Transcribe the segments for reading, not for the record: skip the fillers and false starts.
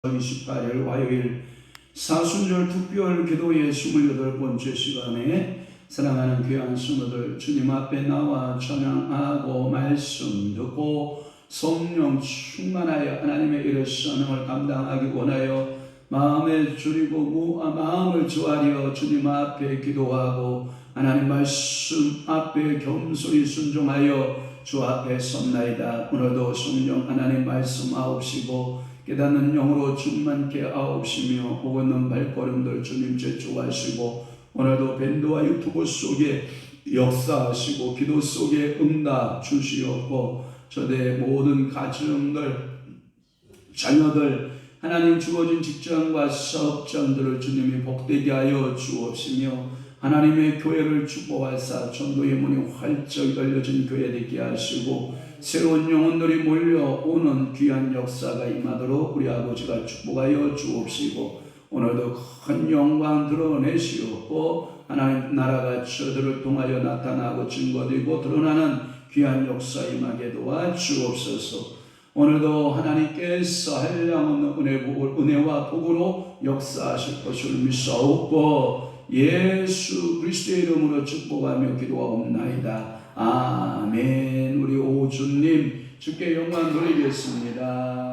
28일 화요일 사순절 특별 기도의 28번째 시간에 사랑하는 귀한 성도들, 주님 앞에 나와 찬양하고 말씀 듣고 성령 충만하여 하나님의 일의 사명을 감당하기 원하여 마음을 조아려 주님 앞에 기도하고 하나님 말씀 앞에 겸손히 순종하여 주 앞에 섭나이다. 오늘도 성령 하나님 말씀 하옵시고 깨닫는 영으로 충만케 하옵시며 복 있는 발걸음들 주님 제주하시고 오늘도 밴드와 유튜브 속에 역사하시고 기도 속에 응답 주시옵고 저의 모든 가정들 자녀들 하나님 주어진 직장과 사업장들을 주님이 복되게 하여 주옵시며 하나님의 교회를 축복하사 전도의 문이 활짝 열려진 교회 되게 하시고 새로운 영혼들이 몰려오는 귀한 역사가 임하도록 우리 아버지가 축복하여 주옵시고 오늘도 큰 영광 드러내시옵고 하나님 나라가 저들을 통하여 나타나고 증거되고 드러나는 귀한 역사 임하게 도와주옵소서. 오늘도 하나님께서 한량없는 은혜와 복으로 역사하실 것을 믿사옵고 예수 그리스도의 이름으로 축복하며 기도하옵나이다. 아멘. 우리 오주님 주께 영광 돌리겠습니다.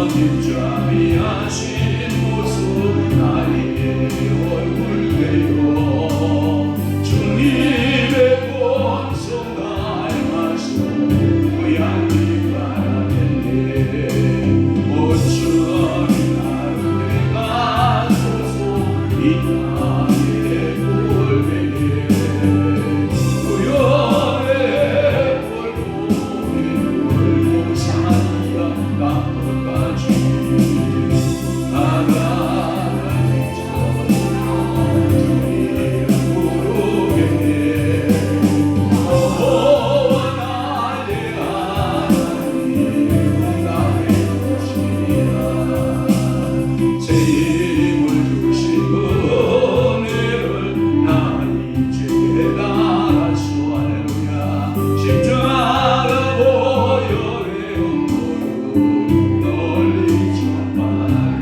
입자비하신 모습 나의 얼굴 되어 주님의 권속 닮아서 모양이 바라겠네. 어쩌면 나를 내가 소소 이 땅에 골뱅이 구연의 골고루 울고 사니가 까까지 나가는 자는 모르겠네. 여호와 나의 하나님 응답해 주시리라. 제 힘을 주신 은혜를 나 이제 깨달았소. 할렐루야. 십자가 보혈의 응고를 널리 전파하리.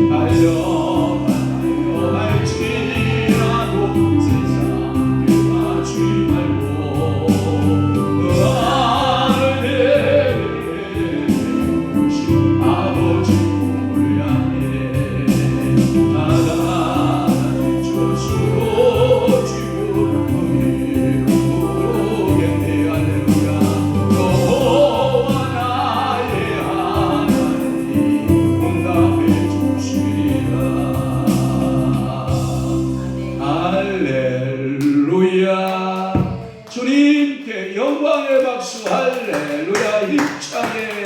달려가요 할지라도 세상에 빠지 말고 그 안을 내주신 아버지 꿈을 향해 나가는 저수로 지고 너희는 모르겠네. 할렐루야. 여호와 나의 하나님 응답해 주시리라. 할렐루야. 주님께 영광의 박수. 할렐루야. 힘차게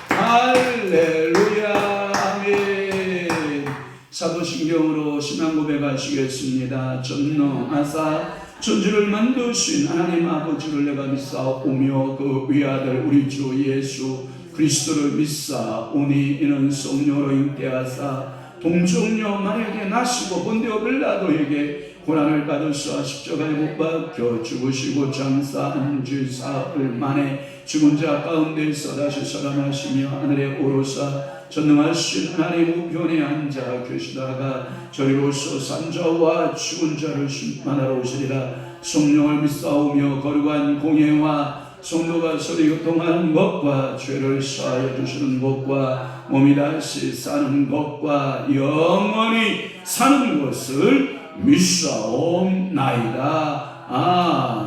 할렐루야. 아멘. 사도신경으로 신앙 고백하시겠습니다. 전능하사 천지를 만드신 하나님 아버지를 내가 믿사오며 그 위아들 우리 주 예수 그리스도를 믿사오니 이는 성령으로 잉태하사 동정녀 마리아에게 나시고 본디오 빌라도에게 고난을 받으사 십자가에 못 박혀 죽으시고 장사 안지 사흘 만에 죽은 자 가운데서 다시 살아나시며 하늘에 오르사 전능하신 하나님 우편에 앉아 계시다가 저리로서 산자와 죽은 자를 심판하러 오시리라. 성령을 믿사오며 거룩한 공예와 성도가 서로 교통하는 것과 죄를 사하여 주시는 것과 몸이 다시 사는 것과 영원히 사는 것을 믿사옵나이다.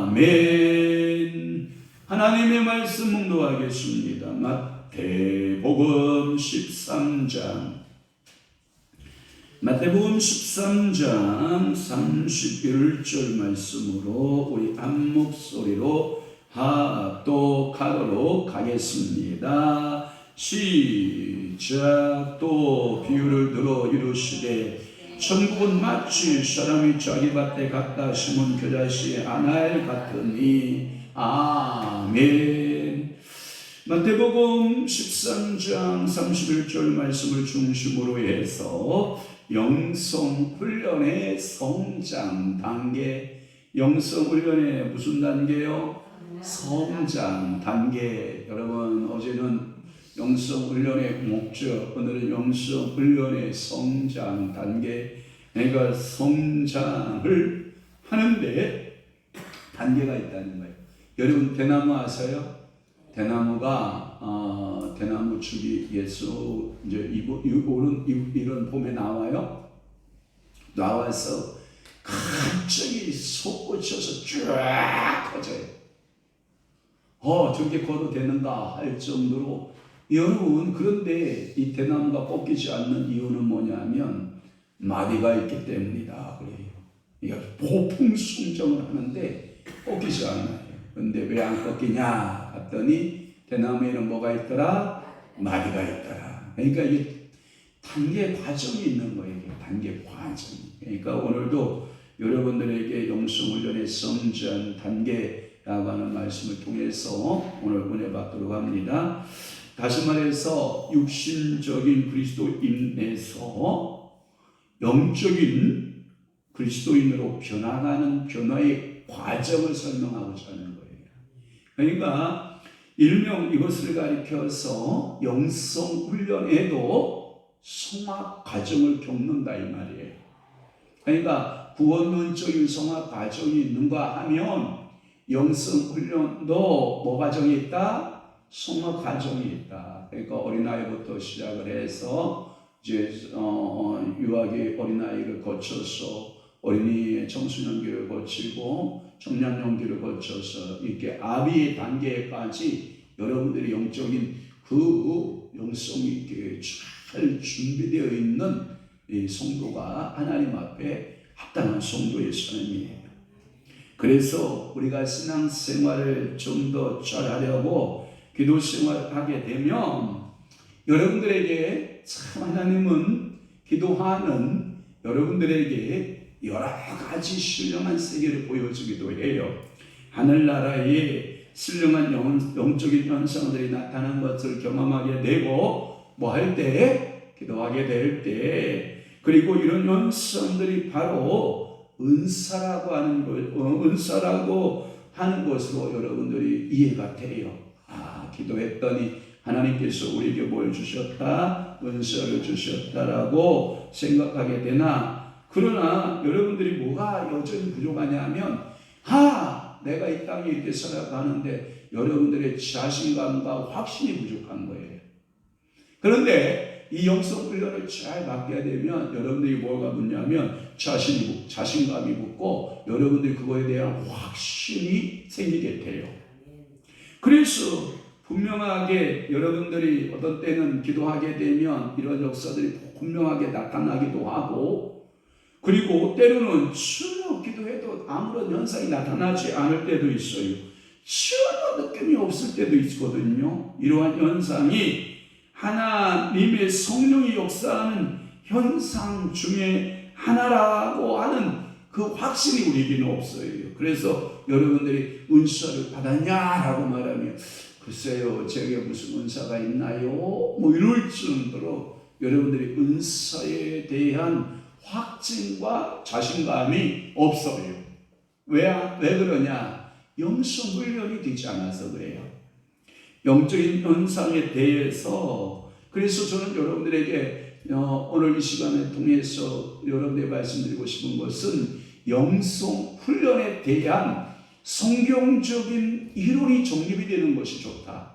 아멘. 하나님의 말씀 묵도하겠습니다. 마태복음 13장 31절 말씀으로 우리 한 목소리로 합독하도록 하겠습니다. 시작. 또 비유를 들어 이르시되 천국은 마치 사람이 자기 밭에 갖다 심은 겨자씨의 한 알 같으니. 아멘. 마태복음 13장 31절 말씀을 중심으로 해서 영성훈련의 성장 단계. 영성훈련의 무슨 단계요? 성장 단계. 여러분, 어제는 영성훈련의 목적, 오늘은 영성훈련의 성장 단계. 그러니까 성장을 하는데 단계가 있다는 거예요. 여러분, 대나무 아세요? 대나무가 대나무 축이 예수 이제 이런 봄에 나와서 갑자기 솟구쳐서 쫙 커져요. 저게 커도 되는가 할 정도로. 여러분, 그런데 이 대나무가 꺾이지 않는 이유는 뭐냐면 마디가 있기 때문이다 그래요. 이게 폭풍 순정을 하는데 꺾이지 않아요. 근데 왜 안 꺾이냐 했더니 대나무에는 뭐가 있더라? 마디가 있더라. 그러니까 이게 단계 과정이 있는 거예요. 단계 과정. 그러니까 오늘도 여러분들에게 영성훈련의 성장 단계라고 하는 말씀을 통해서 오늘 은혜 받도록 합니다. 다시 말해서 육신적인 그리스도인에서 영적인 그리스도인으로 변화가는 변화의 과정을 설명하고자 하는 거예요. 그러니까 일명 이것을 가리켜서 영성훈련에도 성화 과정을 겪는다 이 말이에요. 그러니까 구원론적인 성화 과정이 있는가 하면 영성훈련도 뭐 과정이 있다? 성화 과정이 있다. 그러니까 어린아이부터 시작을 해서 이제 유아기 어린아이를 거쳐서 어린이 청소년기를 거치고 청년년기를 거쳐서 이렇게 아비 단계까지 여러분들이 영적인 그 영성이 이렇게 잘 준비되어 있는 이 성도가 하나님 앞에 합당한 성도의 삶이에요. 그래서 우리가 신앙생활을 좀 더 잘하려고 기도 생활을 하게 되면 여러분들에게 참 하나님은 기도하는 여러분들에게 여러 가지 신령한 세계를 보여주기도 해요. 하늘나라에 신령한 영적인 현상들이 나타나는 것을 경험하게 되고 뭐 할 때, 기도하게 될 때, 그리고 이런 현상들이 바로 은사라고 하는 것으로 여러분들이 이해가 돼요. 기도했더니 하나님께서 우리에게 뭘 주셨다? 은사를 주셨다라고 생각하게 되나, 그러나 여러분들이 뭐가 여전히 부족하냐면 내가 이 땅에 이렇게 살아가는데 여러분들의 자신감과 확신이 부족한 거예요. 그런데 이 영성 훈련을 잘 받게 되면 여러분들이 뭐가 붙냐면 자신감이 붙고 여러분들이 그거에 대한 확신이 생기게 돼요. 그래서 분명하게 여러분들이 어떤 때는 기도하게 되면 이런 역사들이 분명하게 나타나기도 하고, 그리고 때로는 전혀 기도해도 아무런 현상이 나타나지 않을 때도 있어요. 전혀 느낌이 없을 때도 있거든요. 이러한 현상이 하나님의 성령이 역사하는 현상 중에 하나라고 하는 그 확신이 우리에게는 없어요. 그래서 여러분들이 은사를 받았냐라고 말하면 글쎄요, 제게 무슨 은사가 있나요? 뭐 이럴 정도로 여러분들이 은사에 대한 확증과 자신감이 없어요. 왜 그러냐? 영성 훈련이 되지 않아서 그래요. 영적인 현상에 대해서, 그래서 저는 여러분들에게 오늘 이 시간을 통해서 여러분들에게 말씀드리고 싶은 것은 영성 훈련에 대한 성경적인 이론이 정립이 되는 것이 좋다.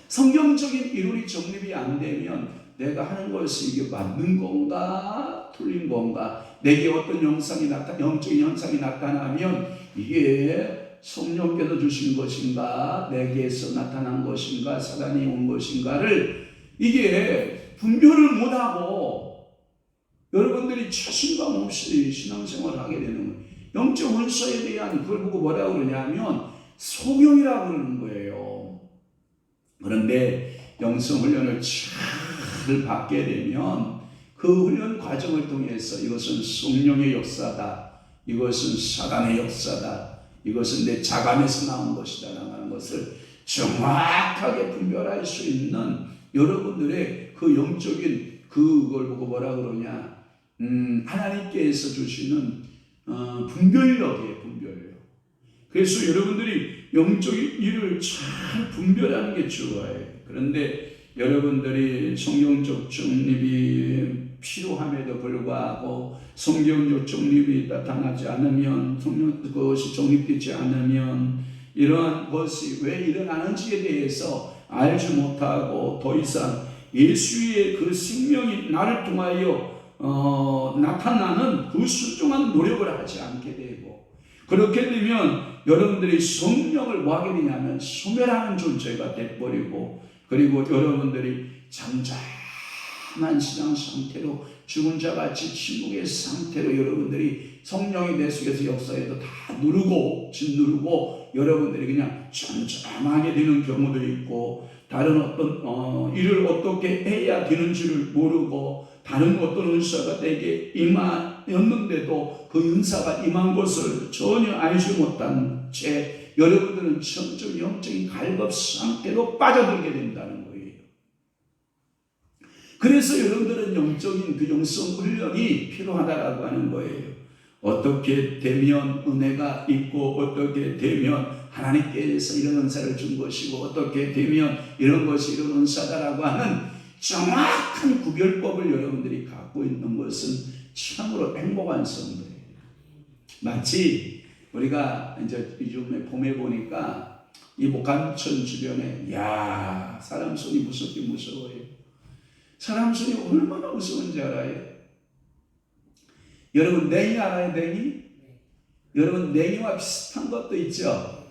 성경적인 이론이 정립이 안 되면 내가 하는 것이 이게 맞는 건가 틀린 건가, 내게 어떤 영적인 현상이 나타나면 이게 성령께서 주신 것인가, 내게서 나타난 것인가, 사단이 온 것인가를 이게 분별을 못하고 여러분들이 자신감 없이 신앙생활을 하게 되는 거예요. 영적 은사에 대한 그걸 보고 뭐라고 그러냐면 소경이라고 그러는 거예요. 그런데 영성 훈련을 잘 받게 되면 그 훈련 과정을 통해서 이것은 성령의 역사다, 이것은 사단의 역사다, 이것은 내 자감에서 나온 것이다 라는 것을 정확하게 분별할 수 있는 여러분들의 그 영적인 그걸 보고 뭐라 그러냐, 하나님께서 주시는 분별력이에요. 분별력. 그래서 여러분들이 영적인 일을 잘 분별하는 게 좋아요. 그런데 여러분들이 성경적 정립이 필요함에도 불구하고 성경적 정립이 나타나지 않으면, 그것이 정립되지 않으면 이러한 것이 왜 일어나는지에 대해서 알지 못하고 더 이상 예수의 그 생명이 나를 통하여 나타나는 그 순종한 노력을 하지 않게 되고, 그렇게 되면 여러분들이 성령을 뭐 하게 되냐면 소멸하는 존재가 돼버리고, 그리고 여러분들이 잠잠한 신앙 상태로 죽은 자같이 침묵의 상태로 여러분들이 성령이 내 속에서 역사해도 다 누르고 짓누르고 여러분들이 그냥 잠잠하게 되는 경우도 있고, 다른 어떤 일을 어떻게 해야 되는지를 모르고 다른 어떤 은사가 내게 임하였는데도 그 은사가 임한 것을 전혀 알지 못한 채 여러분들은 점점 영적인 갈급 상태로 빠져들게 된다는 거예요. 그래서 여러분들은 영적인 그 영성 훈련이 필요하다라고 하는 거예요. 어떻게 되면 은혜가 있고, 어떻게 되면 하나님께서 이런 은사를 준 것이고, 어떻게 되면 이런 것이 이런 은사다라고 하는 정확한 구별법을 여러분들이 갖고 있는 것은 참으로 행복한 성도예요. 마치 우리가 이제 요즘에 봄에 보니까 이 목간천 주변에 야 사람 손이 무섭게 무서워요. 사람 손이 얼마나 무서운지 알아요? 여러분 냉이 알아요? 냉이? 여러분 냉이와 비슷한 것도 있죠?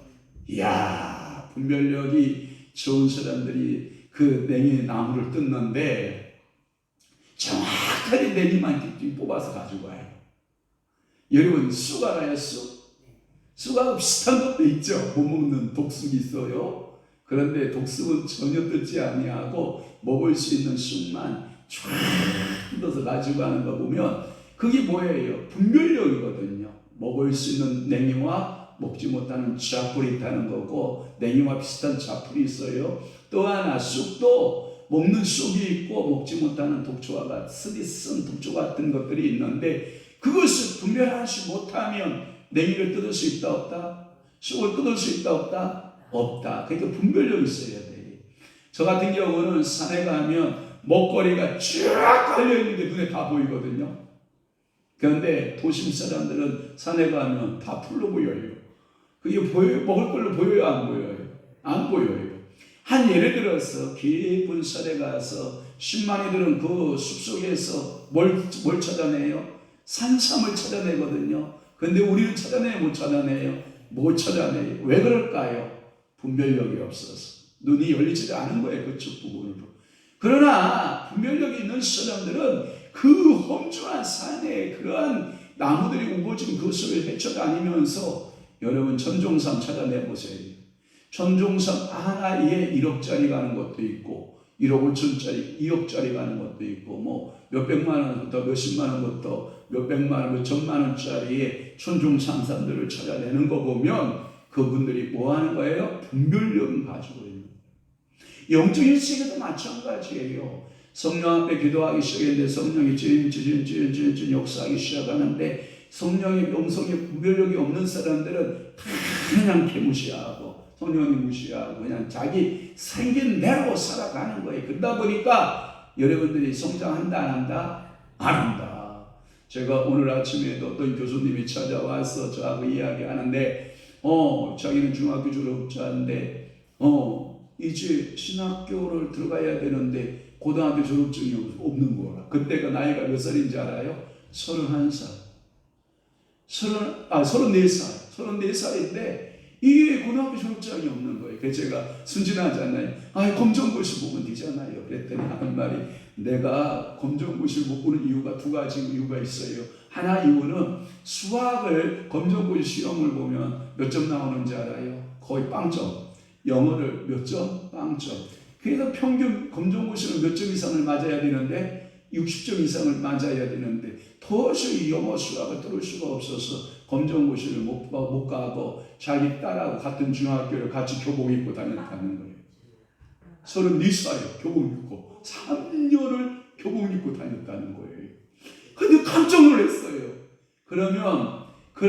이야 분별력이 좋은 사람들이 그 냉이 나무를 뜯는데 정확하게 냉이만 뽑아서 가지고 와요. 여러분 쑥 알아요? 쑥하고 비슷한 것도 있죠? 못 먹는 독쑥이 있어요. 그런데 독쑥은 전혀 뜯지 아니하고 먹을 수 있는 쑥만 쫙 뜯어서 가지고 가는 거 보면 그게 뭐예요? 분별력이거든요. 먹을 수 있는 냉이와 먹지 못하는 자풀이 있다는 거고 냉이와 비슷한 자풀이 있어요. 또 하나 쑥도 먹는 쑥이 있고 먹지 못하는 독초와 쓰디 쓴 독초 같은 것들이 있는데 그것을 분별하지 못하면 냉이를 뜯을 수 있다 없다? 쑥을 뜯을 수 있다 없다? 없다. 그러니까 분별력이 있어야 돼. 저 같은 경우는 산에 가면 먹거리가 쫙 깔려있는 게 눈에 다 보이거든요. 그런데 도심 사람들은 산에 가면 다 풀로 보여요. 그게 보여요? 먹을 걸로 보여요? 안 보여요? 안 보여요. 한 예를 들어서 깊은 산에 가서 신망이들은 그 숲속에서 뭘 찾아내요? 산삼을 찾아내거든요. 근데 우리는 찾아내요? 못 찾아내요? 못 찾아내요. 왜 그럴까요? 분별력이 없어서. 눈이 열리지 않은 거예요. 그쪽 부분으로. 그러나 분별력이 있는 사람들은 그 험준한 산에 그러한 나무들이 우거진 그것을 헤쳐다니면서 여러분 천종삼 찾아내보세요. 천종삼 하나에 1억짜리 가는 것도 있고 1억 5천짜리 2억짜리 가는 것도 있고 뭐 몇백만 원부터 몇십만 원부터 몇백만 원 몇천만 원짜리의 천종삼삼들을 찾아내는 거 보면 그분들이 뭐 하는 거예요? 분별력을 가지고 있는 거예요. 영적인 세계도 마찬가지예요. 성령 앞에 기도하기 시작했는데 성령이 찐 역사하기 시작하는데 성령의 영성의 분별력이 없는 사람들은 다 그냥 개무시하고 성령이 무시하고 그냥 자기 생긴 대로 살아가는 거예요. 그러다 보니까 여러분들이 성장한다 안 한다? 안 한다. 제가 오늘 아침에도 어떤 교수님이 찾아와서 저하고 이야기하는데 자기는 중학교 졸업자인데 이제 신학교를 들어가야 되는데 고등학교 졸업증이 없는 거라. 그때가 나이가 몇 살인지 알아요? 31살. 34살. 34살인데 이게 고등학교 졸업장이 없는 거예요. 그래서 제가 순진하잖아요. 검정고시 보면 되잖아요. 그랬더니 하는 말이 내가 검정고시를 못 보는 이유가 두 가지 이유가 있어요. 하나 이유는 수학을 검정고시 시험을 보면 몇 점 나오는지 알아요? 거의 빵점. 영어를 몇 점? 빵점. 그래서 평균 검정고시는 몇 점 이상을 맞아야 되는데 60점 이상을 맞아야 되는데 도저히 영어 수학을 뚫을 수가 없어서 검정고시를 못 가고 자기 딸하고 같은 중학교를 같이 교복 입고 다녔다는 거예요. 34살 교복 입고 3년을 교복 입고 다녔다는 거예요. 근데 깜짝 놀랐어요. 그러면 그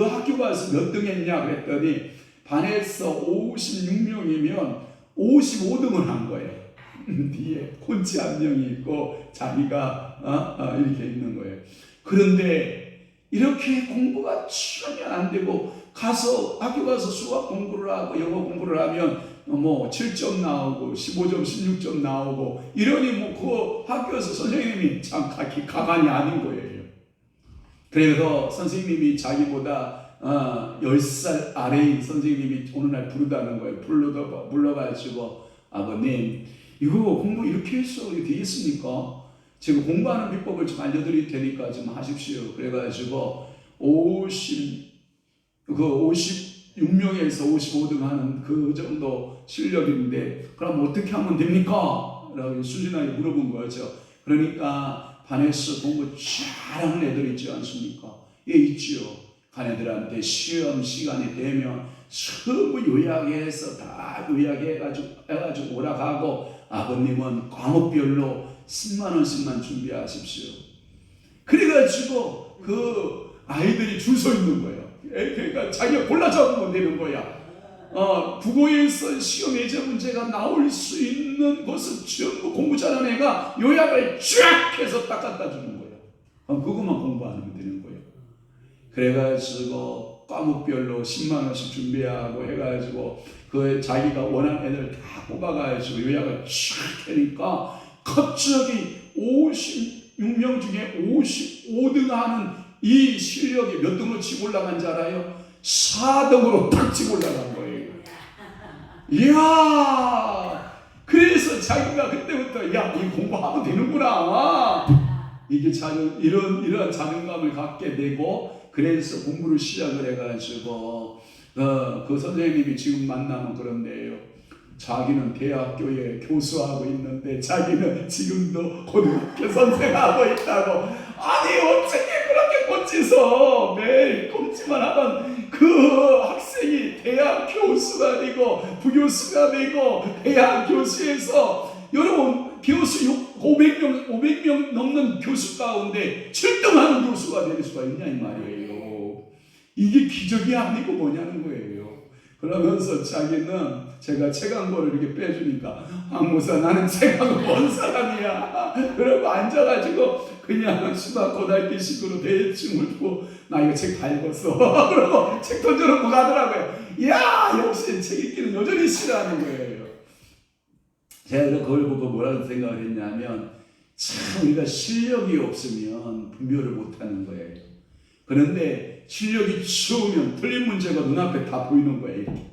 학교 가서 몇 등 했냐 그랬더니 반에서 56명이면 55등을 한 거예요. 뒤에 콘치 한 명이 있고 자기가 이렇게 있는 거예요. 그런데 이렇게 공부가 전혀 안 되고 학교 가서 수학 공부를 하고 영어 공부를 하면 뭐 7점 나오고 15점 16점 나오고 이러니 그 학교에서 선생님이 참 가만히 아닌 거예요. 그래서 선생님이 자기보다 10살 아래인 선생님이 어느 날 부르다는 거예요. 불러가지고 아버님 이거 공부 이렇게 해서 되겠습니까? 지금 공부하는 비법을 좀 알려드릴 테니까 좀 하십시오. 그래가지고 56명에서 55등 하는 그 정도 실력인데 그럼 어떻게 하면 됩니까? 라고 순진하게 물어본 거죠. 그러니까 반에서 공부 잘하는 애들 있지 않습니까? 예, 있지요. 간 애들한테 시험 시간이 되면 전부 요약해서 다 요약해가지고 오락하고 아버님은 과목별로 10만 원씩만 준비하십시오. 그래가지고 그 아이들이 줄 서 있는 거예요. 그러니까 자기가 골라 잡으면 되는 거야. 국어에서 시험 예제 문제가 나올 수 있는 것을 전부 공부 잘하는 애가 요약을 쫙 해서 딱 갖다 주는 거예요. 그것만 공부하면 되는 거예요. 그래가지고 과목별로 10만 원씩 준비하고 해가지고 그 자기가 원하는 애들 다 뽑아가지고 요약을 쫙 하니까 갑자기 56명 중에 55등 하는 이 실력이 몇 등으로 치고 올라간 줄 알아요? 4등으로 탁 치고 올라간 거예요. 이야, 그래서 자기가 그때부터 야, 이 공부하면 되는구나. 이게 이런 자존감을 갖게 되고, 그래서 공부를 시작을 해가지고 그 선생님이 지금 만나면 그런데요. 자기는 대학교에 교수하고 있는데 자기는 지금도 고등학교 선생하고 있다고. 아니 어떻게 그렇게 꽂혀서 매일 꼼지만 하던 그 학생이 대학 교수가 되고 부교수가 되고 대학 교수에서 여러분 교수 500명 넘는 교수 가운데 7등하는 교수가 될 수가 있냐 이 말이에요. 이게 기적이 아니고 뭐냐는 거예요. 그러면서 자기는 제가 책 한 권을 이렇게 빼주니까 목사 나는 책하고 뭔 사람이야. 그러고 앉아가지고 그냥 수박 고달기식으로 대충 훑고 나 이거 책 다 읽었어. 그러고 책 던져놓고 가더라고요. 이야 역시 책 읽기는 여전히 싫어하는 거예요. 제가 그걸 보고 뭐라고 생각을 했냐면 참 우리가 실력이 없으면 분별을 못하는 거예요. 그런데 실력이 좋으면 틀린 문제가 눈앞에 다 보이는 거예요. 이렇게.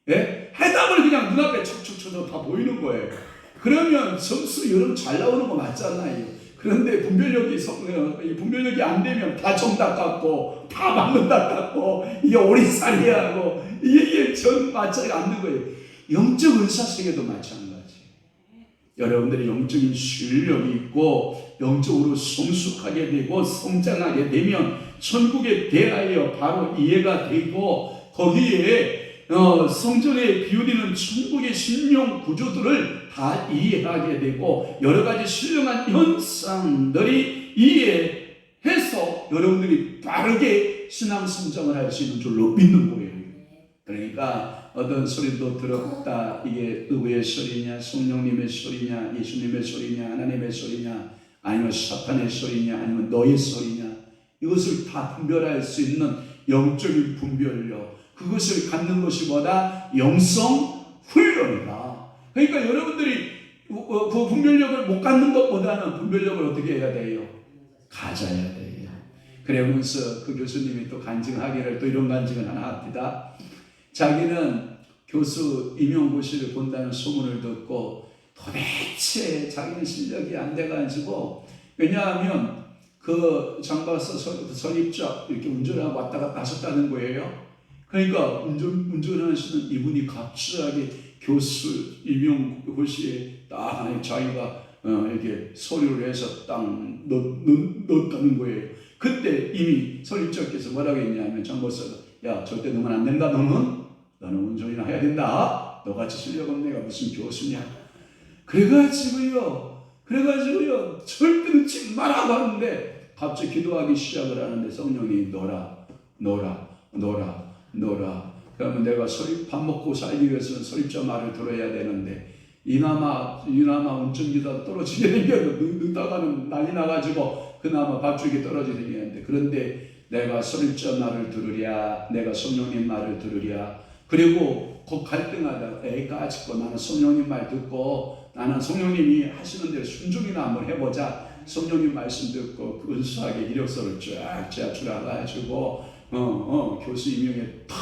예? 해답을 그냥 눈앞에 척척 쳐서 다 보이는 거예요. 그러면 점수 여러분 잘 나오는 거 맞잖아요. 그런데 분별력이 안 되면 다 정답 같고 다 맞는다 같고 이게 오리살이야 하고 이게 전 맞지 않는 거예요. 영적 은사세계도 마찬가지. 여러분들이 영적인 실력이 있고 영적으로 성숙하게 되고 성장하게 되면 천국에 대하여 바로 이해가 되고 거기에 성전에 비우리는 천국의 신령 구조들을 다 이해하게 되고 여러 가지 신령한 현상들이 이해해서 여러분들이 빠르게 신앙 성장을 할 수 있는 줄로 믿는 거예요. 그러니까 어떤 소리도 들었다. 이게 누구의 소리냐? 성령님의 소리냐? 예수님의 소리냐? 하나님의 소리냐? 아니면 사탄의 소리냐? 아니면 너의 소리냐? 이것을 다 분별할 수 있는 영적인 분별력. 그것을 갖는 것이 뭐다? 영성 훈련이다. 그러니까 여러분들이 그 분별력을 못 갖는 것보다는 분별력을 어떻게 해야 돼요? 가져야 돼요. 그러면서 그 교수님이 또 간증하기를 또 이런 간증을 하나 합니다. 자기는 교수 임용고시를 본다는 소문을 듣고 도대체 자기는 실력이 안 돼가지고 왜냐하면 그 장박사 설립자 이렇게 운전하고 왔다 갔다 하셨다는 거예요. 그러니까 운전하시는 이분이 갑자기 교수 임용고시에 딱 자기가 이렇게 서류를 해서 딱 넣었다는 거예요. 그때 이미 설립자께서 뭐라고 했냐면 장박사가 야 절대 넣으면 안 된다. 너는 운전이나 해야 된다. 너같이 실력 없는 애가 무슨 교수냐. 그래가지고요 절대 넣지 말라고 하는데 갑자기 기도하기 시작을 하는데 성령이 너라. 그러면 내가 밥 먹고 살기 위해서는 설립자 말을 들어야 되는데 이나마 운전기사 떨어지게 생겨서 늦다가는 난리 나가지고 그나마 밥줄기 떨어지게 생겼는데 그런데 내가 설립자 말을 들으랴 내가 성령님 말을 들으랴 그리고 곧 갈등하다 애가 아직도 나는 성령님 말 듣고 나는 성령님이 하시는 대로 순종이나 한번 해보자. 성령님 말씀 듣고 근수하게 이력서를 쫙 제출해가지고 교수 임용에 탁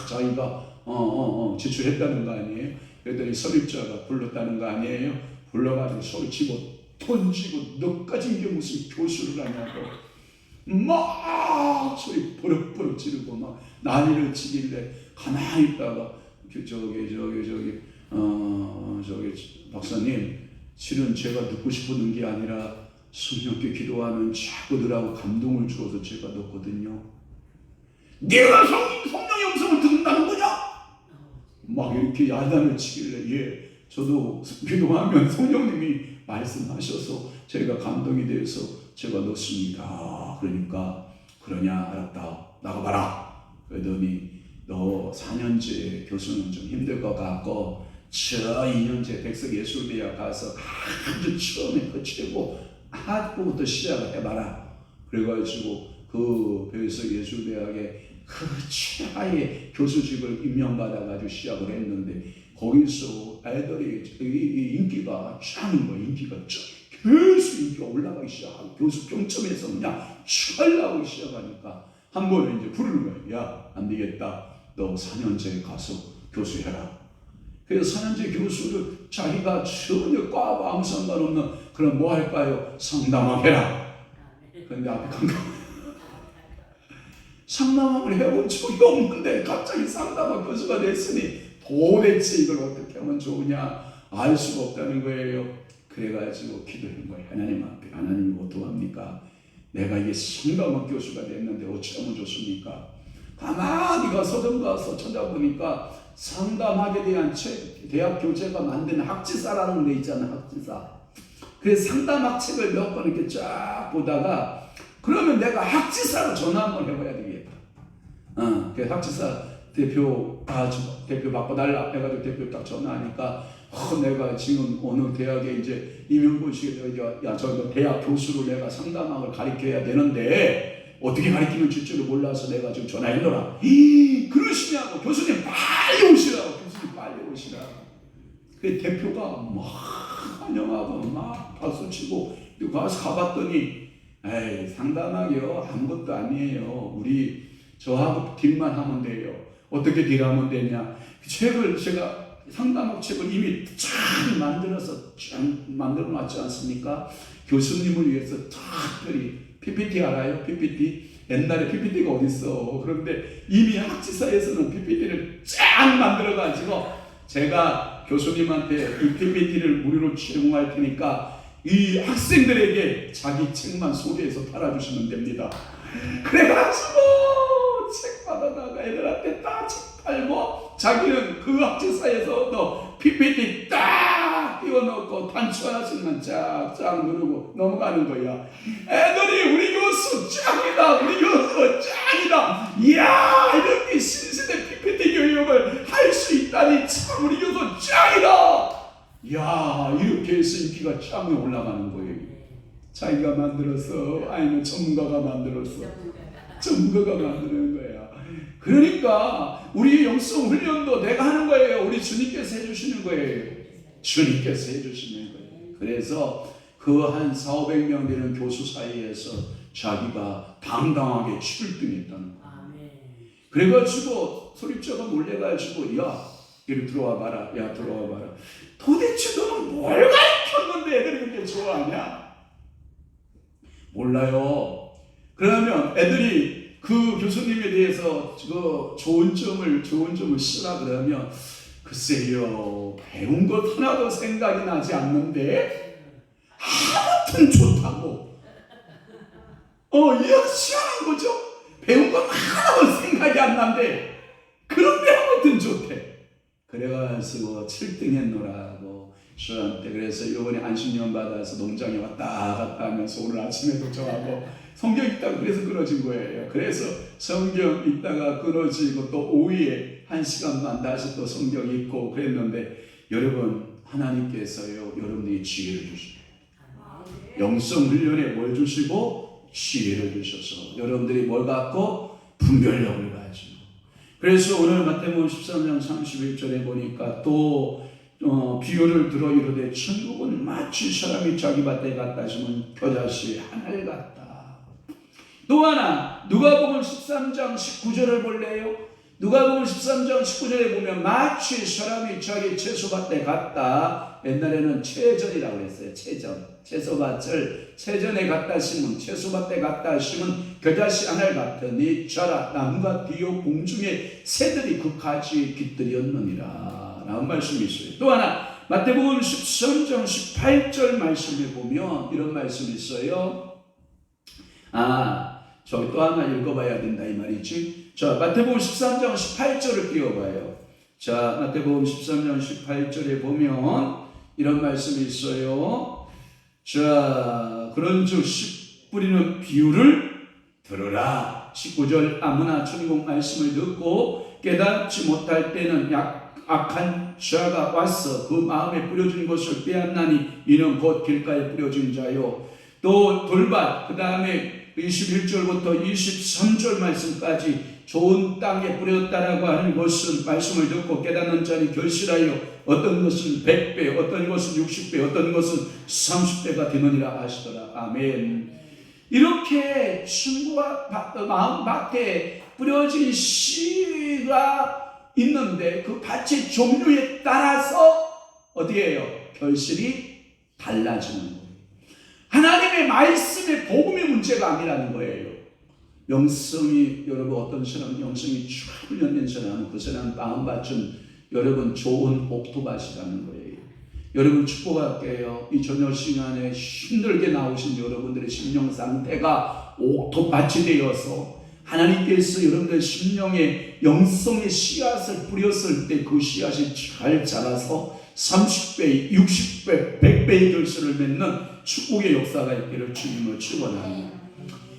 자기가 제출했다는 거 아니에요? 그랬더니 설립자가 불렀다는 거 아니에요? 불러가지고 소리치고 던지고 너까지 이게 무슨 교수를 하냐고 막 소리 버럭버럭 지르고 막 난리를 치길래 가만히 있다가 저기 박사님 실은 제가 듣고 싶은 게 아니라 성령께 기도하면 자꾸 너라고 감동을 주어서 제가 넣거든요. 네가 성령의 음성을 듣는다는 거냐? 막 이렇게 야단을 치길래 예 저도 기도하면 성령님이 말씀하셔서 제가 감동이 돼서 제가 넣습니다. 그러니까 그러냐 알았다 나가봐라. 그러더니 너 4년째 교수는 좀 힘들 것 같고 저 2년째 백석예술대학 가서 아주 처음에 그 최고 학부부터 시작을 해봐라. 그래가지고 그 백석예술대학에 그 최하의 교수직을 임명받아가지고 시작을 했는데 거기서 애들이 인기가 짱인 거예요. 인기가 짱. 계속 인기가 올라가기 시작하고 교수 평점에서 그냥 잘 나오기 시작하니까 한 번은 이제 부르는 거예요. 야, 안 되겠다. 너 4년제에 가서 교수해라. 그래서 4년제 교수를 자기가 전혀 과와 아무 상관없는 그런 뭐 할까요? 상담학해라. 그런데 앞에 깜깜 상담학을 해본 적이 없는데 갑자기 상담학 교수가 됐으니 도대체 이걸 어떻게 하면 좋으냐 알 수가 없다는 거예요. 그래가지고 기도한 거예요. 하나님 앞에. 하나님 어떡합니까? 내가 이게 상담학 교수가 됐는데 어찌하면 좋습니까? 가만히 가서 서점 가서 찾아보니까 상담학에 대한 책, 대학 교재가 만든 학지사라는 데 있잖아요. 학지사. 그래서 상담학 책을 몇 권 이렇게 쫙 보다가 그러면 내가 학지사로 전화 한번 해봐야 되겠다. 그 학지사 대표 대표 바꿔달라 해가지고 대표 딱 전화하니까 내가 지금 어느 대학에 이제 임용고시에 저 대학 교수로 내가 상담학을 가르쳐야 되는데 어떻게 가르치면 줄지를 몰라서 내가 지금 전화했노라. 그러시냐고. 교수님 빨리 오시라고. 교수님 빨리 오시라고. 그 대표가 막 환영하고 막 박수치고 가서 가봤더니 에이 상담학이요 아무것도 아니에요. 우리 저하고 딜만 하면 돼요. 어떻게 딜하면 되냐. 책을 제가 상담학 책을 이미 잘 만들어서 쫙 만들어 놨지 않습니까? 교수님을 위해서 특별히 PPT 알아요? PPT? 옛날에 PPT가 어딨어. 그런데 이미 학지사에서는 PPT를 쫙 만들어가지고 제가 교수님한테 이 PPT를 무료로 제공할 테니까 이 학생들에게 자기 책만 소개해서 팔아주시면 됩니다. 그래가지고 책 받아다가 애들한테 딱 책 팔고 자기는 그 학지사에서 또 PPT 딱 띄워놓고 단추 하나씩만 쫙쫙 누르고 넘어가는 거야. 애들이 우리 교수 짱이다. 우리 교수 짱이다. 이야 이렇게 신세대 PPT 교육을 할 수 있다니 참 우리 교수 짱이다. 이야 이렇게 해서 인기가 짱이 올라가는 거예요. 자기가 만들어서 아니면 전문가가 만들어서 전문가가 만드는 거야. 그러니까 우리 영성 훈련도 내가 하는 거예요. 우리 주님께서 해주시는 거예요. 주님께서 해주시는 거예요. 그래서 그 한 400~500명 되는 교수 사이에서 자기가 당당하게 출등했다는 거예요. 그래가지고 소립자가 놀래가지고 야 이리 들어와 봐라. 야 들어와 봐라. 도대체 너는 뭘 가르쳤는데 애들이 그렇게 좋아하냐? 몰라요. 그러면 애들이 그 교수님에 대해서 그 좋은 점을 쓰라 그러면 글쎄요 배운 것 하나도 생각이 나지 않는데 아무튼 좋다고 이해가 희한한 거죠. 배운 것 하나도 생각이 안 나는데 그런데 아무튼 좋대. 그래가지고 7등 했노라고 저한테. 그래서 이번에 안식년 받아서 농장에 왔다 갔다 하면서 오늘 아침에도 저하고 성경 읽다가 그래서 끊어진 거예요. 그래서 성경 읽다가 끊어지고 또 오후에 1시간만 다시 또 성경 읽고 그랬는데 여러분 하나님께서요 여러분들이 지혜를 주시고 영성 훈련에 뭘 주시고 지혜를 주셔서 여러분들이 뭘 갖고 분별력을 가지고. 그래서 오늘 마태복음 13장 31절에 보니까 또 비유를 들어 이르되 천국은 마치 사람이 자기 밭에 갖다 심은 겨자씨 하나를 같다. 또 하나 누가복음 13장 19절을 볼래요? 누가복음 13장 19절에 보면 마치 사람이 자기 채소밭에 갔다. 옛날에는 채전이라고 했어요. 채소밭을 채전에 갖다 심은 채소밭에 갖다 심은 겨자씨 하나를 같으니 자라 남과 디오 공중의 새들이 그 가지에 깃들였느니라 라는 말씀이 있어요. 또 하나 마태복음 13장 18절 말씀에 보면 이런 말씀이 있어요. 저기 또 하나 읽어봐야 된다 이 말이지. 자, 마태복음 13장 18절을 띄워봐요. 자, 마태복음 13장 18절에 보면 이런 말씀이 있어요. 자, 그런즉 씨 뿌리는 비유를 들으라. 19절 아무나 천국 말씀을 듣고 깨닫지 못할 때는 악한 자가 와서 그 마음에 뿌려진 것을 빼앗나니 이는 곧 길가에 뿌려진 자요. 또 돌밭 그 다음에 21절부터 23절 말씀까지 좋은 땅에 뿌렸다라고 하는 것은 말씀을 듣고 깨닫는 자니 결실하여 어떤 것은 100배, 어떤 것은 60배, 어떤 것은 30배가 되느니라 하시더라. 아멘. 이렇게 친구가 마음밭에 뿌려진 씨가 있는데 그 밭의 종류에 따라서 어떻게 해요? 결실이 달라지는 거예요. 하나님의 말씀의 복음의 문제가 아니라는 거예요. 영성이 여러분 어떤 사람 영성이 쭉 훈련된 사람은 그 사람 마음밭은 여러분 좋은 옥토밭이라는 거예요. 여러분 축복할게요. 이 저녁 시간에 힘들게 나오신 여러분들의 심령 상태가 옥토밭이 되어서 하나님께서 여러분들의 심령에 영성의 씨앗을 뿌렸을 때 그 씨앗이 잘 자라서 30배, 60배, 100배의 결실을 맺는 축복의 역사가 있기를 주님을 축원합니다.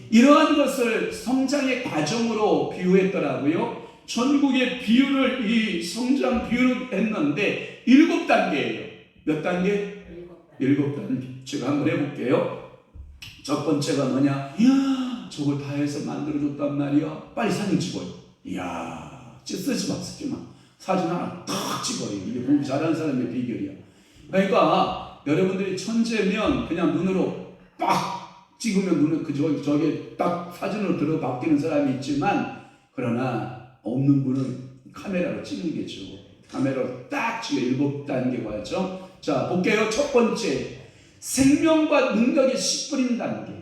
이러한 것을 성장의 과정으로 비유했더라고요. 천국의 비유를 이 성장 비유를 했는데 7단계예요. 몇 단계? 7단계. 제가 한번 해볼게요. 첫 번째가 뭐냐? 이야, 저걸 다 해서 만들어줬단 말이야. 빨리 사진 찍어요. 이야, 쓰지 마. 사진 하나 탁 찍어요. 이게 공부 잘하는 사람의 비결이야. 그러니까 여러분들이 천재면 그냥 눈으로 빡 찍으면 눈에 저게 딱 사진으로 들어 바뀌는 사람이 있지만, 그러나 없는 분은 카메라로 찍는 게 좋고, 카메라로 딱 찍어. 7단계 과정. 자, 볼게요. 첫 번째, 생명과 능력의 씨 뿌리는 단계.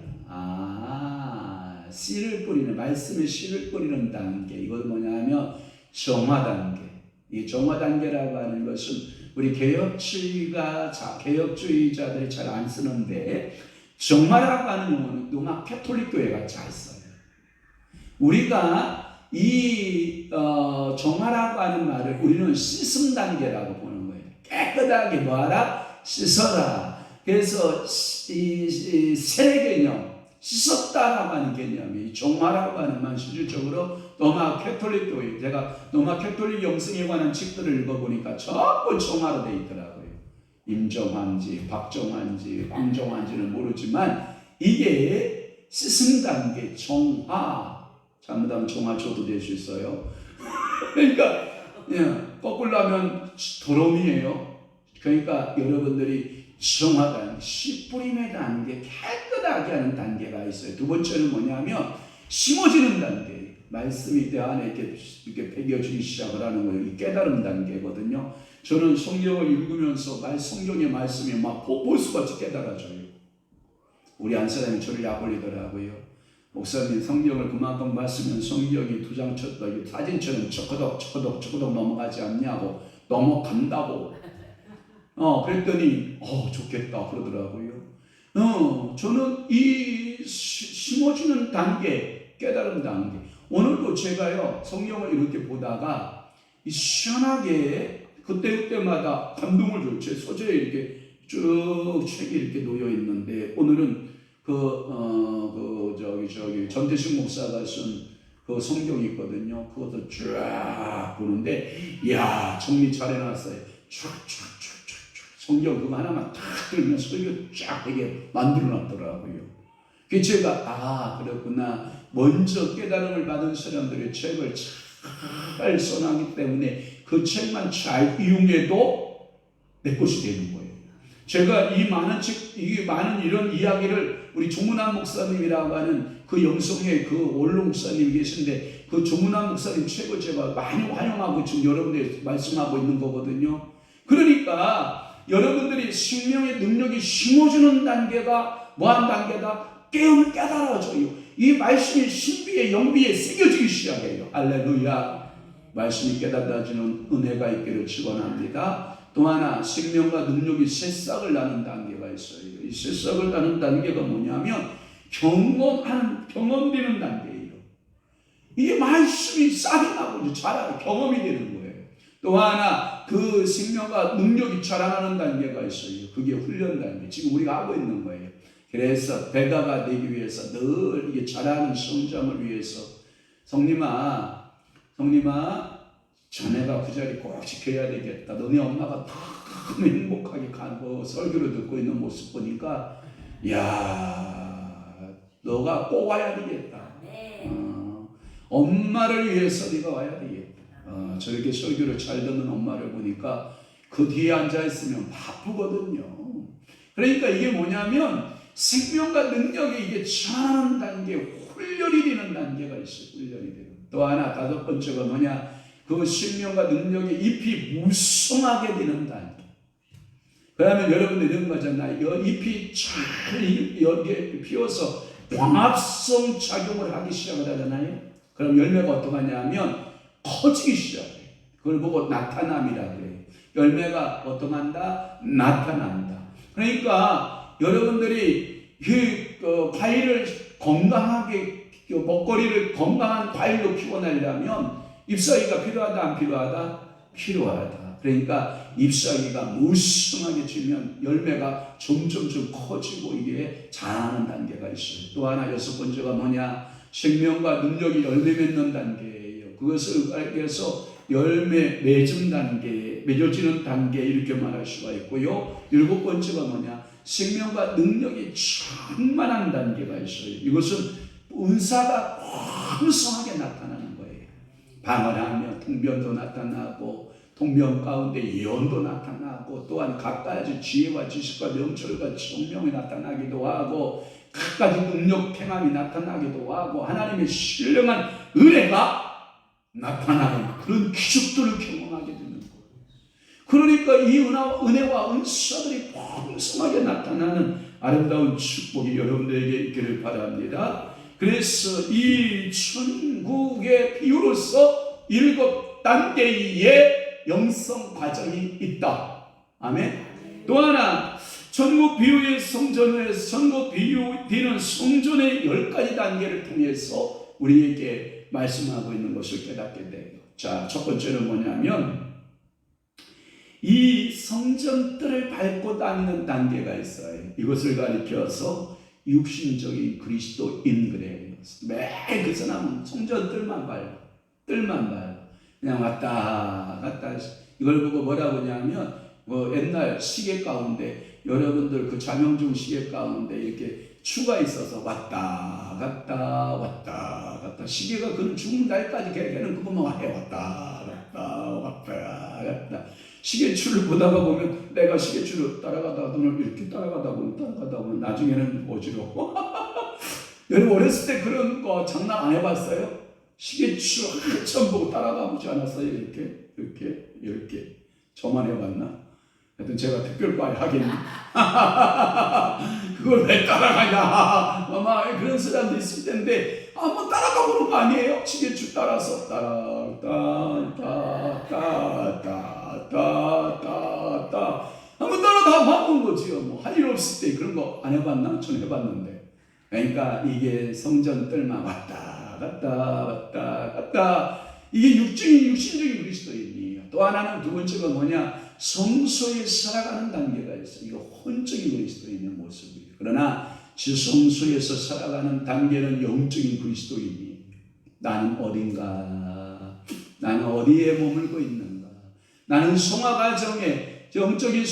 씨를 뿌리는, 말씀의 씨를 뿌리는 단계. 이건 뭐냐면 정화 단계. 이 정화 단계라고 하는 것은 우리 개혁주의자들이 잘 안 쓰는데, 정화라고 하는 용어는 로마 캐톨릭 교회가 잘 써요. 우리가 이 정화라고 하는 말을 우리는 씻음 단계라고 보는 거예요. 깨끗하게 뭐하라? 씻어라. 그래서 이 세례 개념, 씻었다라고 하는 개념이 정화라고 하는 말, 실질적으로 로마 캐톨릭 교회, 제가 로마 캐톨릭 영성에 관한 책들을 읽어보니까 전부 정화로 되어 있더라고요. 임정환지, 박정환지, 황정환지는 모르지만 이게 씻음 단계, 정화. 잘못하면 정화 저도 될 수 있어요. 그러니까 거꾸로 하면 도롬이에요. 그러니까 여러분들이 정화 단계, 씨 뿌림의 단계, 깨끗하게 하는 단계가 있어요. 두 번째는 뭐냐면 심어지는 단계. 말씀이 내 안에 이렇게 배겨주기 시작을 하는 거예요. 이 깨달음 단계거든요. 저는 성경을 읽으면서 성경의 말씀이 막 보스같이 깨달아져요. 우리 한 사람이 저를 약올리더라고요. 목사님, 성경을 그만큼 봤으면 성경이 두 장 쳤다, 사진처럼 초코덕 넘어가지 않냐고. 넘어간다고. 그랬더니 좋겠다 그러더라고요. 저는 이 심어주는 단계, 깨달음 단계. 오늘도 제가요 성경을 이렇게 보다가 시원하게 그때마다 감동을 줘요. 제 소재에 이렇게 쭉 책이 이렇게 놓여 있는데, 오늘은 전태식 목사가 쓴 그 성경이 있거든요. 그것도 쫙 보는데, 이야, 정리 잘 해놨어요. 쫙 성경 그거 하나만 탁 들면 설교 쫙 되게 만들어놨더라고요. 그 제가 그렇구나. 먼저 깨달음을 받은 사람들의 책을 잘 써놨기 때문에 그 책만 잘 이용해도 내 것이 되는 거예요. 제가 이 많은 이런 이야기를 우리 조문환 목사님이라고 하는 그 영성의 그 원로 목사님이 계신데, 그 조문환 목사님 책을 제가 많이 활용하고 지금 여러분들 말씀하고 있는 거거든요. 그러니까 여러분들이 생명의 능력이 심어주는 단계가 뭐한 단계다? 깨달아져요. 이 말씀이 신비에 영비에 새겨지기 시작해요. 할렐루야. 말씀이 깨달아지는 은혜가 있기를 축원합니다. 또 하나, 생명과 능력이 새싹을 나는 단계가 있어요. 이 새싹을 나는 단계가 뭐냐면 경험되는 단계예요. 이게 말씀이 싹이 나고 자라고 경험이 되는 거예요. 또 하나, 그 생명과 능력이 자라나는 단계가 있어요. 그게 훈련 단계. 지금 우리가 하고 있는 거예요. 그래서 배가가 되기 위해서 늘 이게 자라는 성장을 위해서, 성님아, 자네가 그 자리 꼭 지켜야 되겠다. 너네 엄마가 너무 행복하게 가고 설교를 듣고 있는 모습 보니까, 야, 너가 꼭 와야 되겠다. 엄마를 위해서 네가 와야 되겠다. 저렇게 설교를 잘 듣는 엄마를 보니까 그 뒤에 앉아있으면 바쁘거든요. 그러니까 이게 뭐냐면 생명과 능력이 이게 전하는 단계, 훈련이 되는 단계가 있어요. 훈련이 되고. 또 하나 다섯 번째가 뭐냐? 그 생명과 능력의 잎이 무성하게 되는 단계. 그러면 여러분들 이런 거잖아요. 잎이 잘 여기에 피어서 광합성 작용을 하기 시작을 하잖아요. 그럼 열매가 어떻게 하냐면 커지기 시작해요. 그걸 보고 나타남이라 그래요. 열매가 어떻게 한다? 나타난다. 그러니까 여러분들이 그 과일을 건강하게, 먹거리를 건강한 과일로 키워내려면 잎사귀가 필요하다, 안 필요하다? 필요하다. 그러니까 잎사귀가 무성하게 지면 열매가 점점 커지고 이게 자라는 단계가 있어요. 또 하나 여섯 번째가 뭐냐? 생명과 능력이 열매 맺는 단계예요. 그것을 알게해서 열매 맺음 단계, 맺어지는 단계 이렇게 말할 수가 있고요. 일곱 번째가 뭐냐? 생명과 능력이 충만한 단계가 있어요. 이것은 은사가 풍성하게 나타나는 거예요. 방언하며 통변도 나타나고 통변 가운데 예언도 나타나고 또한 각가지 지혜와 지식과 명철과 청명이 나타나기도 하고 각가지 능력 행함이 나타나기도 하고 하나님의 신령한 은혜가 나타나는 그런 기적들을 경험하게 되는 거예요. 그러니까 이 은혜와 은사들이 풍성하게 나타나는 아름다운 축복이 여러분들에게 있기를 바랍니다. 그래서 이 천국의 비유로서 7단계의 영성 과정이 있다. 아멘. 또 하나 천국 비유의 성전에서 천국 비유되는 성전의 10가지 단계를 통해서 우리에게 말씀하고 있는 것을 깨닫게 돼요. 자, 첫 번째는 뭐냐면 이 성전 뜰을 밟고 다니는 단계가 있어요. 이것을 가리켜서 육신적인 그리스도인 그래요. 매일 그 사람은 성전 뜰만 밟아. 그냥 왔다 갔다. 이걸 보고 뭐라고 하냐면 옛날 시계 가운데 여러분들 그 자명종 시계 가운데 이렇게 추가 있어서 왔다 갔다 시계가 그 죽는 날까지 걔는 그것만 해 왔다 갔다 시계추를 보다가 보면 내가 시계추를 따라가다 보면 이렇게 따라가다 보면 나중에는 어지러워. 여러분 어렸을 때 그런 거 장난 안 해봤어요? 시계추 한참 보고 따라가 보지 않았어요? 이렇게 저만 해봤나? 하여튼 제가 특별과에 하겠니? 그걸 왜 따라가냐? 아마 그런 사람도 있을 텐데 한번 따라가 보는 거 아니에요? 시계추 따라서 한번 따라가 봐본 거지요. 뭐 할 일 없을 때 그런 거 안 해봤나? 전 해봤는데. 그러니까 이게 성전 뜰만 왔다 갔다 이게 육신적인 그리스도인이에요. 또 하나는 두 번째가 뭐냐? 성소에 살아가는 단계가 있어요. 이거 혼적인 그리스도인의 모습이에요. 그러나 지성소에서 살아가는 단계는 영적인 그리스도인이에요. 나는 어딘가? 나는 어디에 머물고 있는가? 나는 성화 과정에 영적인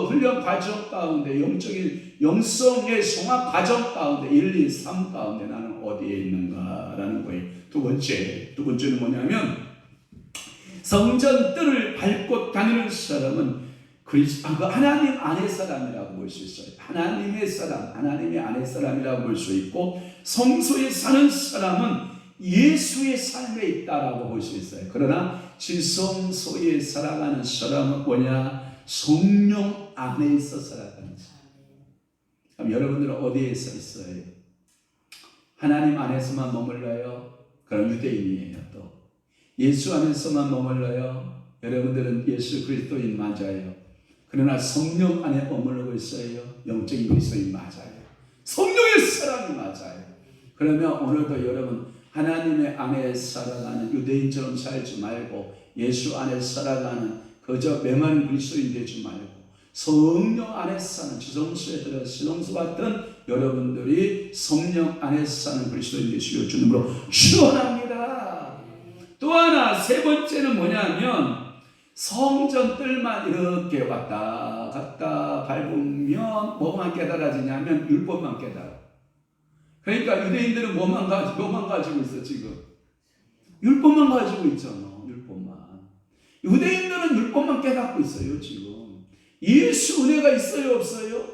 훈련 과정 가운데 영적인 영성의 성화 과정 가운데 1, 2, 3 가운데 나는 어디에 있는가라는 거예요. 두 번째는 뭐냐면 성전 뜰을 밟고 다니는 사람은 하나님 안의 사람이라고 볼 수 있어요. 하나님의 사람, 하나님의 안의 사람이라고 볼 수 있고 성소에 사는 사람은 예수의 삶에 있다라고 볼 수 있어요. 그러나 지성소에 살아가는 사람은 뭐냐? 성령 안에서 살아가는 사람. 그럼 여러분들은 어디에서 있어요? 하나님 안에서만 머물러요? 그럼 유대인이에요. 또 예수 안에서만 머물러요? 여러분들은 예수 그리스도인 맞아요. 그러나 성령 안에 머물러 있어요. 영적인 그리스도인 맞아요. 성령의 사람이 맞아요. 그러면 오늘도 여러분 하나님의 안에 살아가는 유대인처럼 살지 말고 예수 안에 살아가는 그저 메마른 그리스도인 되지 말고 성령 안에 사는 지성소에 들어 지성소 같은 여러분들이 성령 안에 사는 그리스도인 되시길 주님으로 축원합니다. 또 하나 세 번째는 뭐냐면 성전 뜰만 이렇게 왔다 갔다 밟으면 뭐만 깨달아지냐면 율법만 깨달아. 그러니까 유대인들은 뭐만 가지고 있어 지금? 율법만 가지고 있잖아. 율법만. 유대인들은 율법만 깨닫고 있어요. 지금 예수 은혜가 있어요? 없어요?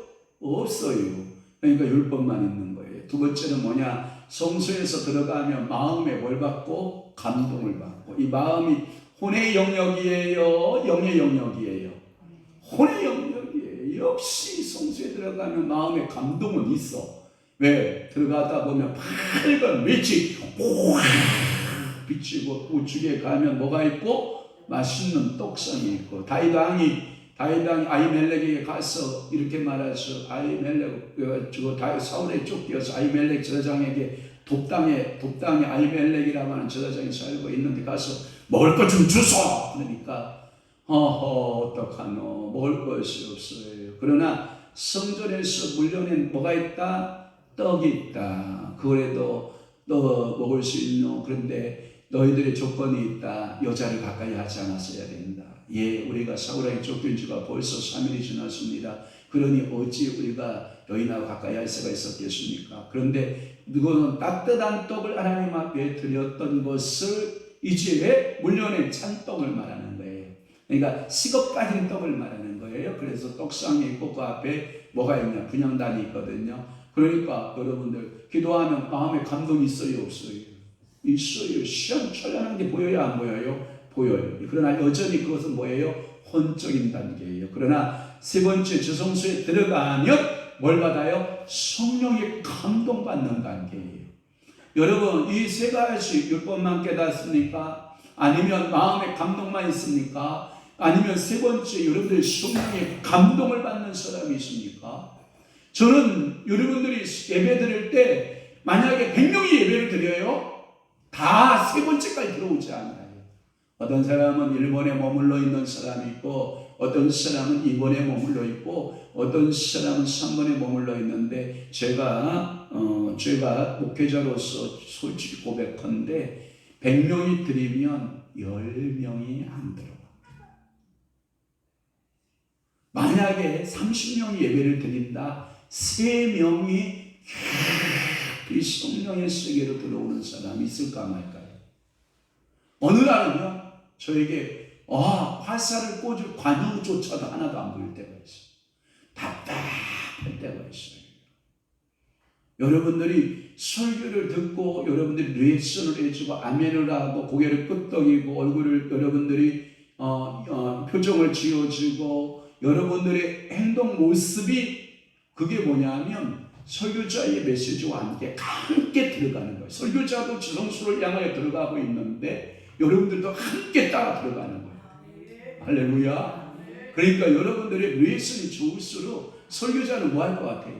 없어요. 그러니까 율법만 있는 거예요. 두 번째는 뭐냐? 성소에서 들어가면 마음에 뭘 받고? 감동을 받고. 이 마음이 혼의 영역이에요? 영의 영역이에요? 혼의 영역이에요. 역시 성소에 들어가면 마음에 감동은 있어. 왜? 들어가다 보면 밝은 빛이 우와 비치고 우측에 가면 뭐가 있고? 맛있는 떡상이 있고. 다윗왕이 아히멜렉에게 가서 이렇게 말하죠. 아히멜렉 사울에 쫓겨서 아히멜렉 제사장에게 돕당에 아히멜렉이라고 하는 제사장이 살고 있는데 가서 먹을 것 좀 주소. 그러니까 어떡하노, 먹을 것이 없어요. 그러나 성전에서 물려낸 뭐가 있다? 떡이 있다. 그래도 너 먹을 수 있노? 그런데 너희들의 조건이 있다. 여자를 가까이 하지 않았어야 된다. 예, 우리가 사울에게 쫓긴 지가 벌써 3일이 지났습니다. 그러니 어찌 우리가 여인하고 가까이 할 수가 있었겠습니까? 그런데 누구는 따뜻한 떡을 하나님 앞에 드렸던 것을 이제 물려낸 찬떡을 말하는 거예요. 그러니까 식업 빠진 떡을 말하는 거예요. 그래서 떡상이 있고 그 앞에 뭐가 있냐? 분향단이 있거든요. 그러니까 여러분들 기도하면 마음에 감동이 있어요? 없어요? 있어요. 시원철연한 게 보여요? 안 보여요? 보여요. 그러나 여전히 그것은 뭐예요? 혼적인 단계예요. 그러나 세 번째 지성소에 들어가면 뭘 받아요? 성령의 감동받는 단계예요. 여러분 이 세 가지 율법만 깨닫습니까? 아니면 마음의 감동만 있습니까? 아니면 세 번째 여러분들이 성령의 감동을 받는 사람이 있습니까? 저는 여러분들이 예배 드릴 때 만약에 100명이 예배를 드려요? 다 세 번째까지 들어오지 않아요. 어떤 사람은 일본에 머물러 있는 사람이 있고 어떤 사람은 2번에 머물러 있고 어떤 사람은 3번에 머물러 있는데 제가 목회자로서 솔직히 고백한데 100명이 드리면 10명이 안 들어와. 만약에 30명이 예배를 드린다 3명이 이 성령의 세계로 들어오는 사람이 있을까 말까요? 어느 날은요 저에게 화살을 꽂을 관용조차도 하나도 안 보일 때가 있어요. 답답할 때가 있어요. 여러분들이 설교를 듣고 여러분들이 리액션을 해주고 아멘을 하고 고개를 끄덕이고 얼굴을 여러분들이 표정을 지어주고 여러분들의 행동 모습이 그게 뭐냐면 설교자의 메시지와 함께 들어가는 거예요. 설교자도 지성소를 향하여 들어가고 있는데 여러분들도 함께 따라 들어가는 거예요. 할렐루야. 그러니까 여러분들의 리액션이 좋을수록 설교자는 뭐 할 것 같아요?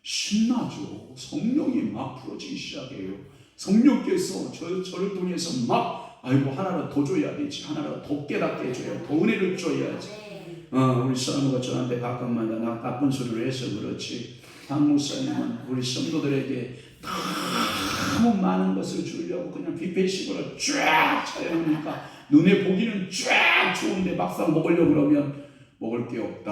신나죠. 성령이 막 풀어지기 시작해요. 성령께서 저를 통해서 막 아이고 하나를 더 줘야 되지. 하나를 더 깨닫게 해줘야 더 은혜를 줘야지. 우리 사모가 저한테 가끔마다 나쁜 소리를 해서 그렇지. 한 목사님은 우리 성도들에게 너무 많은 것을 주려고 그냥 뷔페식으로 쫙 차려놓으니까 눈에 보기는 쫙 좋은데 막상 먹으려고 그러면 먹을 게 없다.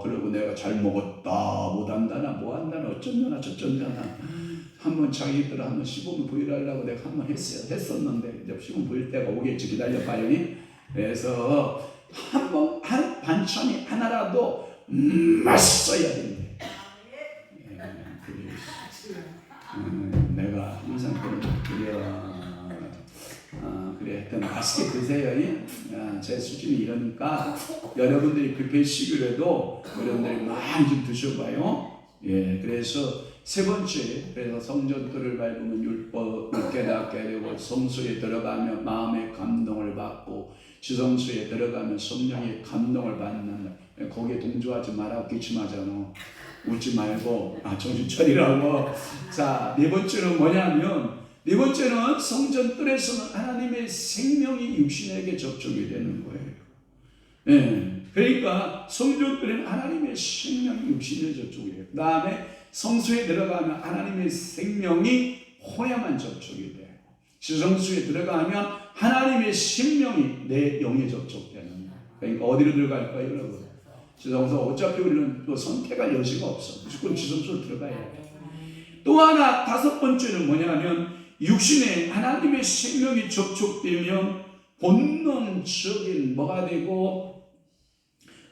그리고 내가 잘 먹었다. 못한다나 뭐한다나 어쩐다나 저쩐다나 한번 자기들 한번 시범을 보여달라고 내가 한번 했었는데 이제 시범 보일 때가 오겠지. 기다려봐요. 그래서 한번 한 반찬이 하나라도 맛있어야 된대. 내가 항상 그래 하여튼 맛있게 드세요. 제 수준이 이러니까 여러분들이 뷔페식으로도 여러분들이 많이 좀 드셔봐요. 예, 그래서 세 번째, 그래서 성전들을 밟으면 율법을 깨닫게 되고 성소에 들어가면 마음의 감동을 받고 지성소에 들어가면 성령의 감동을 받는. 거기에 동조하지 말라고 기침하잖아. 웃지 말고 정신 차리라고. 자, 네 번째는 뭐냐면 네 번째는 성전 뜰에서는 하나님의 생명이 육신에게 접촉이 되는 거예요. 예, 그러니까 성전 뜰에는 하나님의 생명이 육신에 접촉이 돼요. 그 다음에 성소에 들어가면 하나님의 생명이 혼에만 접촉이 돼요. 지성소에 들어가면 하나님의 생명이 내 영에 접촉되는 거예요. 그러니까 어디로 들어갈까요, 여러분? 지성소 어차피 우리는 또 선택할 여지가 없어. 무조건 지성소로 들어가야 돼. 또 하나 다섯 번째는 뭐냐면 육신에 하나님의 생명이 접촉되면 본능적인 뭐가 되고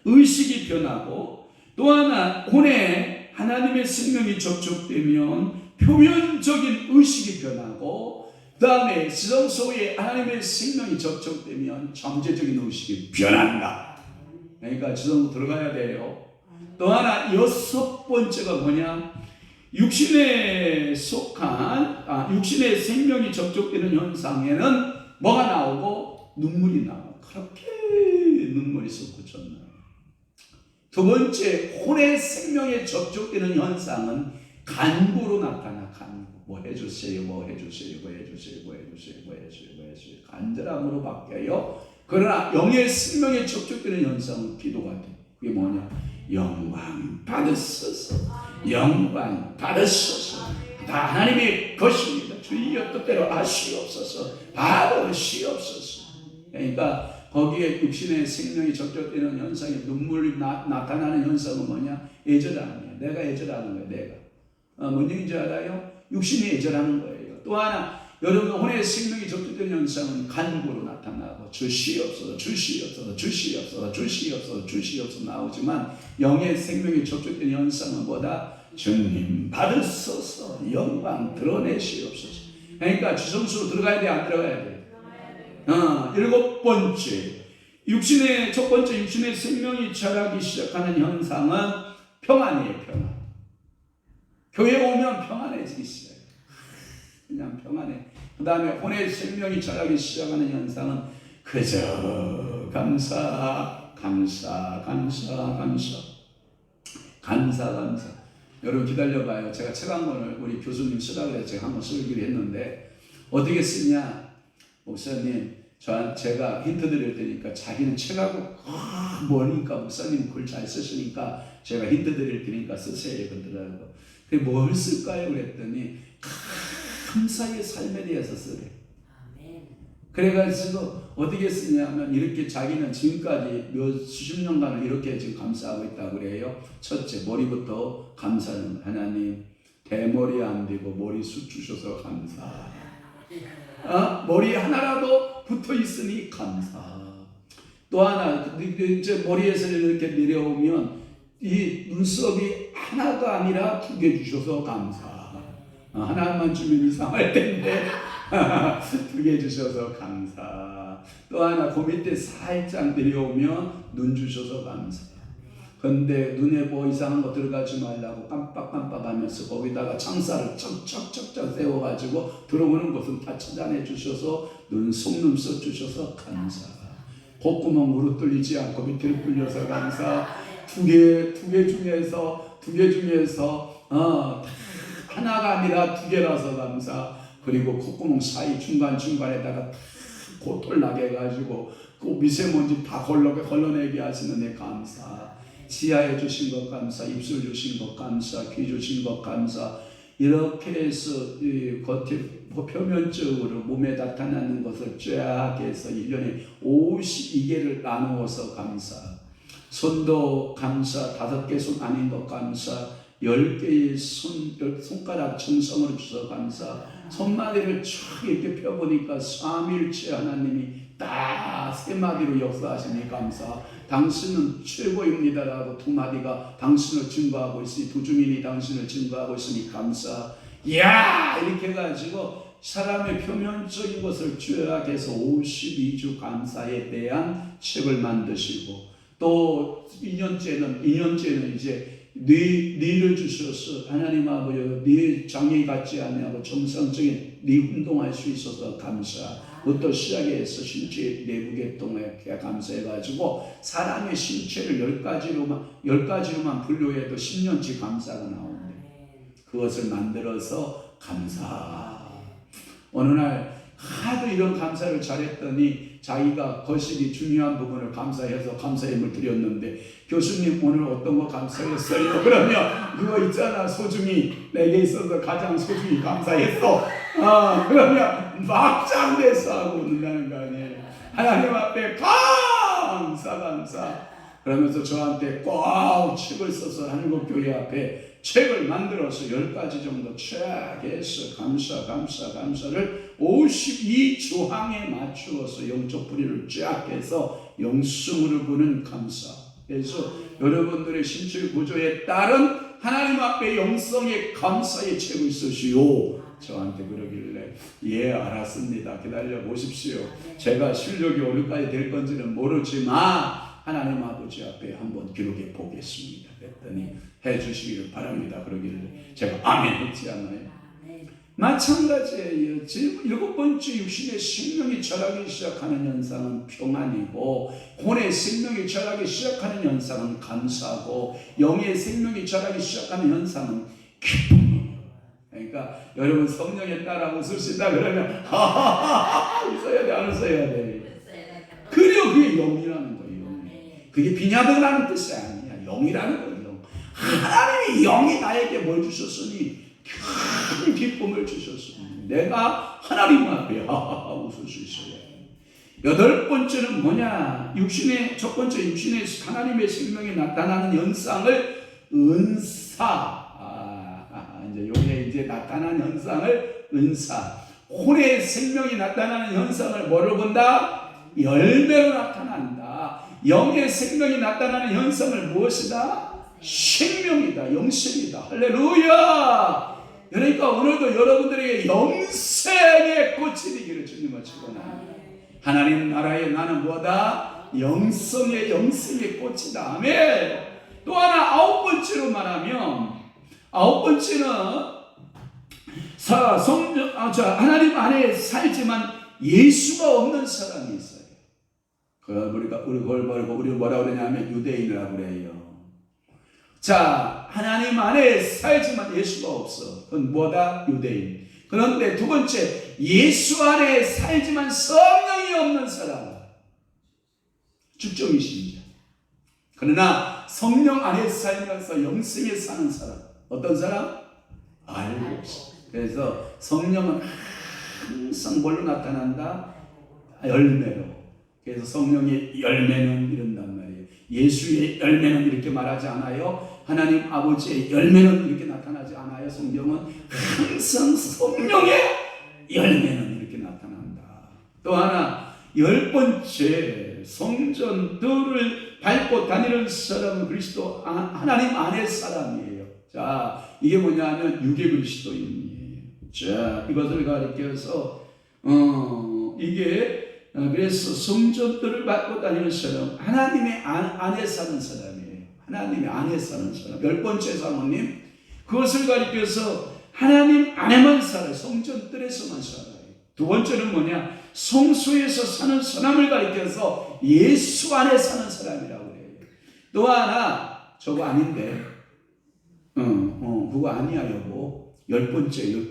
의식이 변하고, 또 하나 혼에 하나님의 생명이 접촉되면 표면적인 의식이 변하고, 그 다음에 지성소에 하나님의 생명이 접촉되면 잠재적인 의식이 변한다. 그러니까 지성소 들어가야 돼요. 또 하나 여섯 번째가 뭐냐? 육신의 생명이 접촉되는 현상에는 뭐가 나오고? 눈물이 나오고. 그렇게 눈물이 솟구쳤나. 두 번째, 혼의 생명에 접촉되는 현상은 간구로 나타나. 간구. 뭐 해주세요, 뭐 해주세요, 뭐 해주세요, 뭐 해주세요, 뭐 해주세요, 뭐 해주세요. 간절함으로 바뀌어요. 그러나 영의 생명에 접촉되는 현상은 기도가 돼. 그게 뭐냐? 영광 받으소서, 영광 받으소서. 다 하나님의 것입니다. 주의 뜻대로 하시옵소서, 받으시옵소서. 그러니까 거기에 육신의 생명이 접촉되는 현상이 눈물이 나타나는 현상은 뭐냐? 애절함이야. 내가 애절하는 거야. 내가. 뭔 얘기인지 알아요? 육신이 애절하는 거예요. 또 하나, 여러분 혼의 생명이 접촉되는 현상은 간구로 나타나고 주시옵소서, 주시옵소서, 주시옵소서, 주시옵소서, 주시옵소서 나오지만, 영의 생명이 접촉되는 현상은 뭐다? 주님 받으소서, 영광 드러내시옵소서. 그러니까 지성소로 들어가야 돼, 안 들어가야 돼? 일곱 번째, 첫 번째 육신의 생명이 자라기 시작하는 현상은 평안이에요. 평안. 교회 오면 평안해지기 시작해요. 그냥 평안해. 그 다음에 혼의 생명이 자라기 시작하는 현상은 그저 감사, 감사, 감사, 감사, 감사, 감사. 여러분 기다려봐요. 제가 책 한 권을 우리 교수님 쓰라고 해서 제가 한번 쓰기로 했는데, 어떻게 쓰냐? 목사님, 제가 힌트 드릴 테니까, 자기는 책하고 머니까 목사님 글 잘 쓰시니까 제가 힌트 드릴 테니까 쓰세요. 그러더라고요. 뭘 쓸까요? 그랬더니 감사의 삶에 대해서 쓰래. 그래가지고 어떻게 쓰냐면, 이렇게 자기는 지금까지 수십 년간을 이렇게 지금 감사하고 있다고 그래요. 첫째, 머리부터 감사는 하나님, 대머리 안 되고 머리숱 주셔서 감사. 머리 하나라도 붙어 있으니 감사. 또 하나, 이제 머리에서 이렇게 내려오면 이 눈썹이 하나가 아니라 2개 주셔서 감사. 하나만 주면 이상할 텐데 2개 주셔서 감사. 또 하나, 그 밑에 살짝 내려오면 눈 주셔서 감사. 근데 눈에 뭐 이상한 거 들어가지 말라고 깜빡깜빡 하면서 거기다가 창살을 쩍쩍쩍쩍 세워가지고 들어오는 것은 다 차단해 주셔서 속눈썹 주셔서 감사. 콧구멍 무릎 뚫리지 않고 밑으로 뚫려서 감사. 두 개 중에서 하나가 아니라 2개라서 감사. 그리고 콧구멍 사이 중간에다가 고톨 나게 해가지고 그 미세먼지 다 걸러내게 하시는 데 감사. 지하에 주신 것 감사, 입술 주신 것 감사, 귀 주신 것 감사. 이렇게 해서 표면적으로 몸에 나타나는 것을 쫙 해서 1년에 52개를 나누어서 감사. 손도 감사, 5개 손 아닌 것 감사, 10개의 손가락 정성으로 주셔서 감사. 손마디를 쫙 이렇게 펴보니까 삼일체 하나님이 딱 3마디로 역사하시니 감사. 당신은 최고입니다라고 2마디가 당신을 증거하고 있으니, 2주민이 당신을 증거하고 있으니 감사. 이야, 이렇게 해가지고 사람의 표면적인 것을 쫙해서 52주 감사에 대한 책을 만드시고, 또 2년째는 이제 뇌를 주셔서 하나님 아버지, 뇌 장애 같지 않냐고 정상적인 뇌 운동할 수 있어서 감사. 부터 시작해서 신체 내부 계통에 감사해가지고 사람의 신체를 10가지로만 분류해도 10년치 감사가 나오는데, 그것을 만들어서 감사. 어느 날 하도 이런 감사를 잘했더니 자기가 거시기 중요한 부분을 감사해서 감사임을 드렸는데, 교수님 오늘 어떤 거 감사했어요? 그러면 이거 있잖아, 소중히 내게 있어서 가장 소중히 감사했어. 그러면 막장대서 하고 웃는다는 거 아니에요. 하나님 앞에 감사 그러면서 저한테 꼭 책을 써서 한국교회 앞에 책을 만들어서 10가지 정도 쫙 해서 감사를 52조항에 맞추어서 영적 뿌리를 쫙 해서 영성으로 부는 감사. 그래서 여러분들의 신체 구조에 따른 하나님 앞에 영성의 감사의 책을 쓰시오. 저한테 그러길래 예 알았습니다. 기다려 보십시오. 제가 실력이 어디까지 될 건지는 모르지만 하나님 아버지 앞에 한번 기록해 보겠습니다. 그랬더니 해주시기를 바랍니다. 그러길래 제가 아멘 했지 않나요? 마찬가지예요. 지금 7번째 육신의 생명이 절하기 시작하는 현상은 평안이고, 혼의 생명이 절하기 시작하는 현상은 감사고, 영의 생명이 절하기 시작하는 현상은 기쁨이에요. 그러니까 여러분 성령에 따라 웃으신다 그러면 하하하하 웃어야 돼, 안 웃어야 돼? 그래요. 그게 영이라는 거예요. 그게 비냐드라는 뜻이 아니야. 영이라는 거예요. 하나님이 영이 나에게 뭘 주셨으니 큰 기쁨을 주셨으니 내가 하나님 앞에 하하하 웃을 수 있어요. 8번째는 뭐냐? 첫 번째 육신의 하나님의 생명이 나타나는 현상을 은사. 이제 요게 이제 나타나는 현상을 은사. 혼의 생명이 나타나는 현상을 뭐로 본다? 열매로 나타난다. 영의 생명이 나타나는 현상을 무엇이다? 생명이다. 영생이다. 할렐루야. 그러니까 오늘도 여러분들에게 영생의 꽃이 되기를 주님을 축원합니다. 하나님 나라에 나는 뭐다? 영생의 꽃이다. 아멘. 또 하나 9번째로 말하면 9번째는 하나님 안에 살지만 예수가 없는 사람이 있어요. 우리 뭐라 그러냐면 유대인이라고 그래요. 자, 하나님 안에 살지만 예수가 없어. 그건 뭐다? 유대인. 그런데 두 번째, 예수 안에 살지만 성령이 없는 사람. 죽정이 신자. 그러나 성령 안에 살면서 영생에 사는 사람. 어떤 사람? 알고 있어. 그래서 성령은 항상 뭘로 나타난다? 열매로. 그래서 성령의 열매는 이런단 말이에요. 예수의 열매는 이렇게 말하지 않아요. 하나님 아버지의 열매는 이렇게 나타나지 않아요. 성경은 항상 성령의 열매는 이렇게 나타난다. 또 하나 10번째, 성전들을 밟고 다니는 사람은 그리스도 하나님 안의 사람이에요. 자, 이게 뭐냐면 유괴 그리스도인이에요. 자, 이것을 가리켜서 이게 그래서 성전들을 밟고 다니는 사람, 하나님의 안에 사는 사람이에요. 하나님의 안에 사는 사람. 10번째 사모님, 그것을 가리켜서 하나님 안에만 살아요. 성전들에서만 살아요. 두 번째는 뭐냐? 성소에서 사는 사람을 가리켜서 예수 안에 사는 사람이라고 해요. 또 하나, 저거 아닌데, 그거 아니야, 여보. 10번째.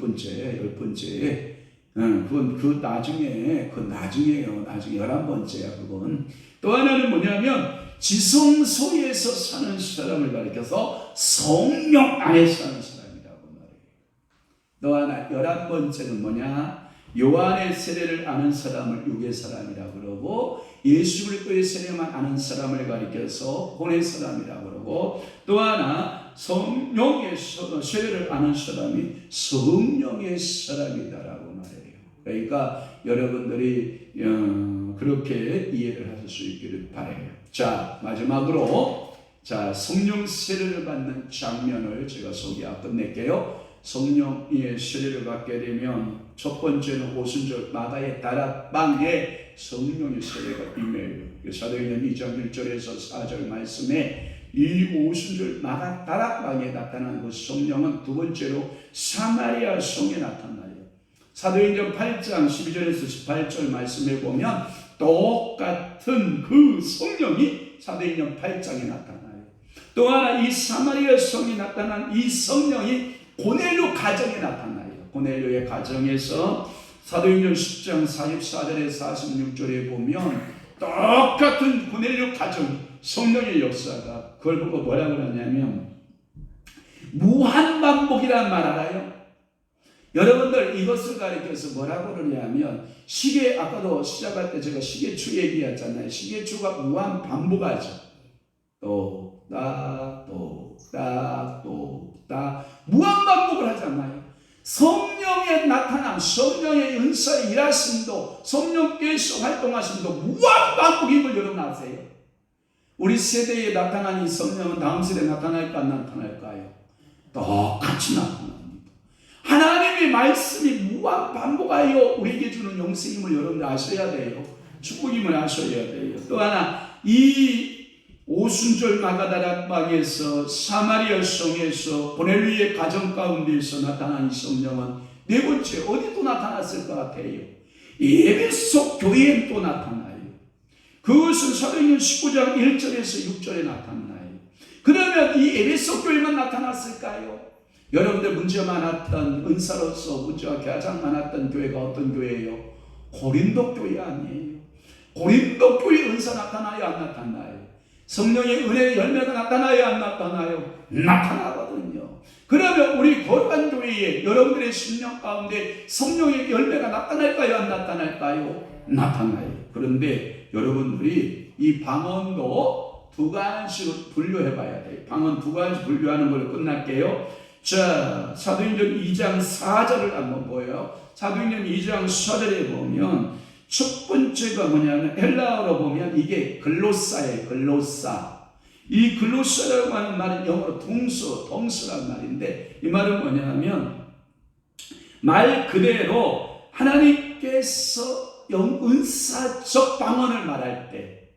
그건 나중에요. 나중에 11번째야, 그건. 또 하나는 뭐냐면, 지성소에서 사는 사람을 가리켜서 성령 안에 사는 사람이라고 말해요. 또 하나, 11번째는 뭐냐? 요한의 세례를 아는 사람을 육의 사람이라고 그러고, 예수 그리스도의 세례만 아는 사람을 가리켜서 혼의 사람이라고 그러고, 또 하나, 성령의 세례를 아는 사람이 성령의 사람이다라고 말해요. 그러니까 여러분들이 그렇게 이해를 하실 수 있기를 바라요. 자, 마지막으로 성령 세례를 받는 장면을 제가 끝낼게요. 성령의 세례를 받게 되면 첫 번째는 오순절 마다의 다락방에 성령의 세례가 임해요. 사도행전 2장 1절에서 4절 말씀에 이 오순절 마다 다락방에 나타나는 그 성령은 두 번째로 사마리아 성에 나타나요. 사도행전 8장 12절에서 18절 말씀에 보면 똑같은 그 성령이 사도행전 8장에 나타나요. 또 하나 이 사마리아 성이 나타난 이 성령이 고넬료 가정에 나타나요. 고넬료의 가정에서 사도행전 10장 44절에서 46절에 보면 똑같은 고넬료 가정 성령의 역사가 그걸 보고 뭐라고 그러냐면 무한반복이란 말 알아요? 여러분들 이것을 가리켜서 뭐라고 그러냐면 시계, 아까도 시작할 때 제가 시계추 얘기했잖아요. 시계추가 무한 반복하죠. 똑딱 똑딱 똑딱 없다. 무한반복을 하잖아요. 성령의 나타남, 성령의 은사의 일하심도, 성령께서 활동하심도 무한반복임을 여러분 아세요? 우리 세대에 나타난 이 성령은 다음 세대에 나타날까 안 나타날까요? 똑같이 나타납니다. 하나님의 말씀이 무한반복하여 우리에게 주는 영생임을 여러분들 아셔야 돼요. 축복임을 아셔야 돼요. 또 하나, 이 오순절 마가다락 방에서 사마리아 성에서 고넬료의 가정 가운데에서 나타난 이 성령은 네 번째 어디 또 나타났을 것 같아요? 에베소 교회에 또 나타나요. 그것은 사도행전 19장 1절에서 6절에 나타나요. 그러면 이 에베소 교회만 나타났을까요? 여러분들 문제가 많았던, 은사로서 문제가 가장 많았던 교회가 어떤 교회예요? 고린도 교회 아니에요. 고린도 교회 은사 나타나요, 안 나타나요? 성령의 은혜의 열매가 나타나요, 안 나타나요? 나타나거든요. 그러면 우리 거룩한 교회에 여러분들의 심령 가운데 성령의 열매가 나타날까요, 안 나타날까요? 나타나요. 그런데 여러분들이 이 방언도 두 가지로 분류해 봐야 돼요. 방언 두 가지 분류하는 걸로 끝날게요. 자, 사도행전 2장 4절을 한번 보여요. 사도행전 2장 4절에 보면 첫 번째가 뭐냐면 헬라어로 보면 이게 글로사예요. 글로사. 이 글로사라고 하는 말은 영어로 동수란 말인데 이 말은 뭐냐면 말 그대로 하나님께서 은사적 방언을 말할 때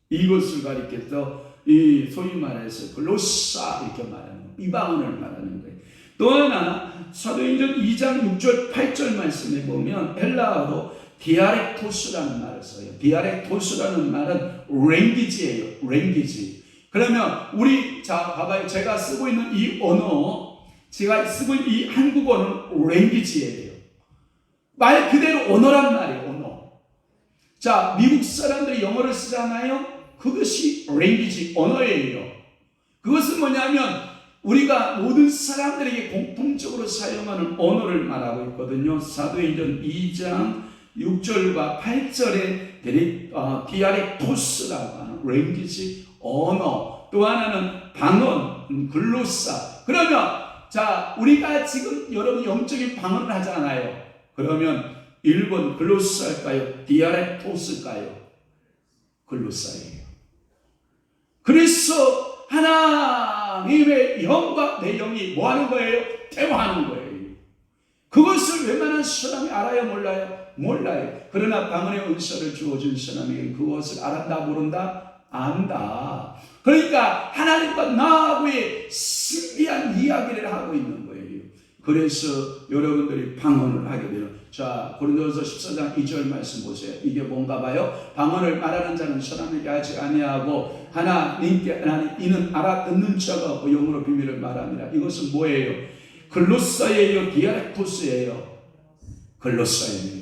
이것을 가리켜서 이 소위 말해서 글로사 이렇게 말하는 거예요. 이 방언을 말하는 거예요. 또 하나 사도행전 2장 6절 8절 말씀에 보면 헬라어로 디아렉토스라는 말을 써요. 디아렉토스라는 말은 랭귀지예요. 랭귀지. 그러면 우리 자 봐봐요. 제가 쓰고 있는 이 언어, 제가 쓰고 있는 이 한국어는 랭귀지예요. 말 그대로 언어란 말이에요. 언어. 자, 미국 사람들이 영어를 쓰잖아요. 그것이 랭귀지, 언어예요. 그것은 뭐냐면 우리가 모든 사람들에게 공통적으로 사용하는 언어를 말하고 있거든요. 사도행전 2장 6절과 8절에 디아렉토스라고 하는 랭귀지, 언어, 또 하나는 방언, 글로사. 그러면 자, 우리가 지금 여러분 영적인 방언을 하잖아요. 그러면 1번 글로사일까요? 디아렉토스일까요? 글로사예요. 그래서 하나님의 영과 내 영이 뭐 하는 거예요? 대화하는 거예요. 그것을 웬만한 사람이 알아요, 몰라요? 몰라요. 그러나 방언의 은사를 주어진 사람에게 그것을 알았다, 모른다? 안다. 그러니까 하나님과 나하고의 신비한 이야기를 하고 있는 거예요. 그래서 여러분들이 방언을 하게 돼요. 자, 고린도전서 14장 2절 말씀 보세요. 이게 뭔가 봐요. 방언을 말하는 자는 사람에게 하지 아니하고 하나님께 하나님 이는 알아듣는 자가 없고 영으로 비밀을 말합니다. 이것은 뭐예요? 글로사예요, 디아렉토스예요? 글로사예요.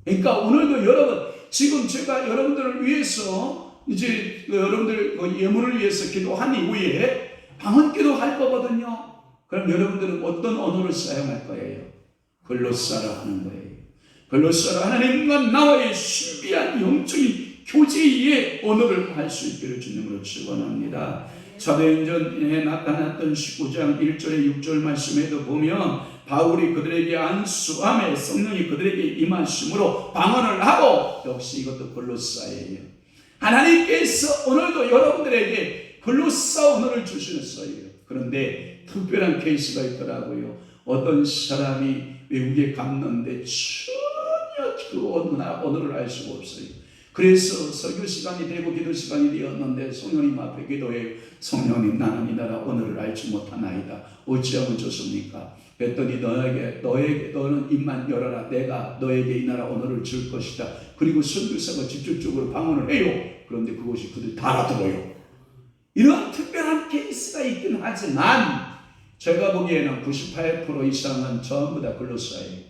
그러니까 오늘도 여러분, 지금 제가 여러분들을 위해서 이제 여러분들 예물을 위해서 기도한 이후에 방언 기도할 거거든요. 그럼 여러분들은 어떤 언어를 사용할 거예요? 글로사로 하는 거예요. 글로사로 하나님과 나와의 신비한 영적인 교제의 언어를 할 수 있기를 주님으로 축원합니다. 사도행전에 나타났던 19장 1절에 6절 말씀에도 보면 바울이 그들에게 안수함에 성령이 그들에게 임하심으로 방언을 하고, 역시 이것도 글로사예요. 하나님께서 오늘도 여러분들에게 글로사 언어를 주셨어요. 그런데 특별한 케이스가 있더라고요. 어떤 사람이 외국에 갔는데 전혀 그 언어를 알 수가 없어요. 그래서 설교 시간이 되고 기도 시간이 되었는데 성령님 앞에 기도해요. 성령님, 나는 이 나라 언어를 알지 못하나이다. 어찌하면 좋습니까? 그랬더니 너는 입만 열어라. 내가 너에게 이 나라 언어를 줄 것이다. 그리고 선교사가 직접적으로 방언을 해요. 그런데 그것이 그들이 다 알아들어요. 이런 특별한 케이스가 있긴 하지만 제가 보기에는 98% 이상은 전부 다 글로사예요.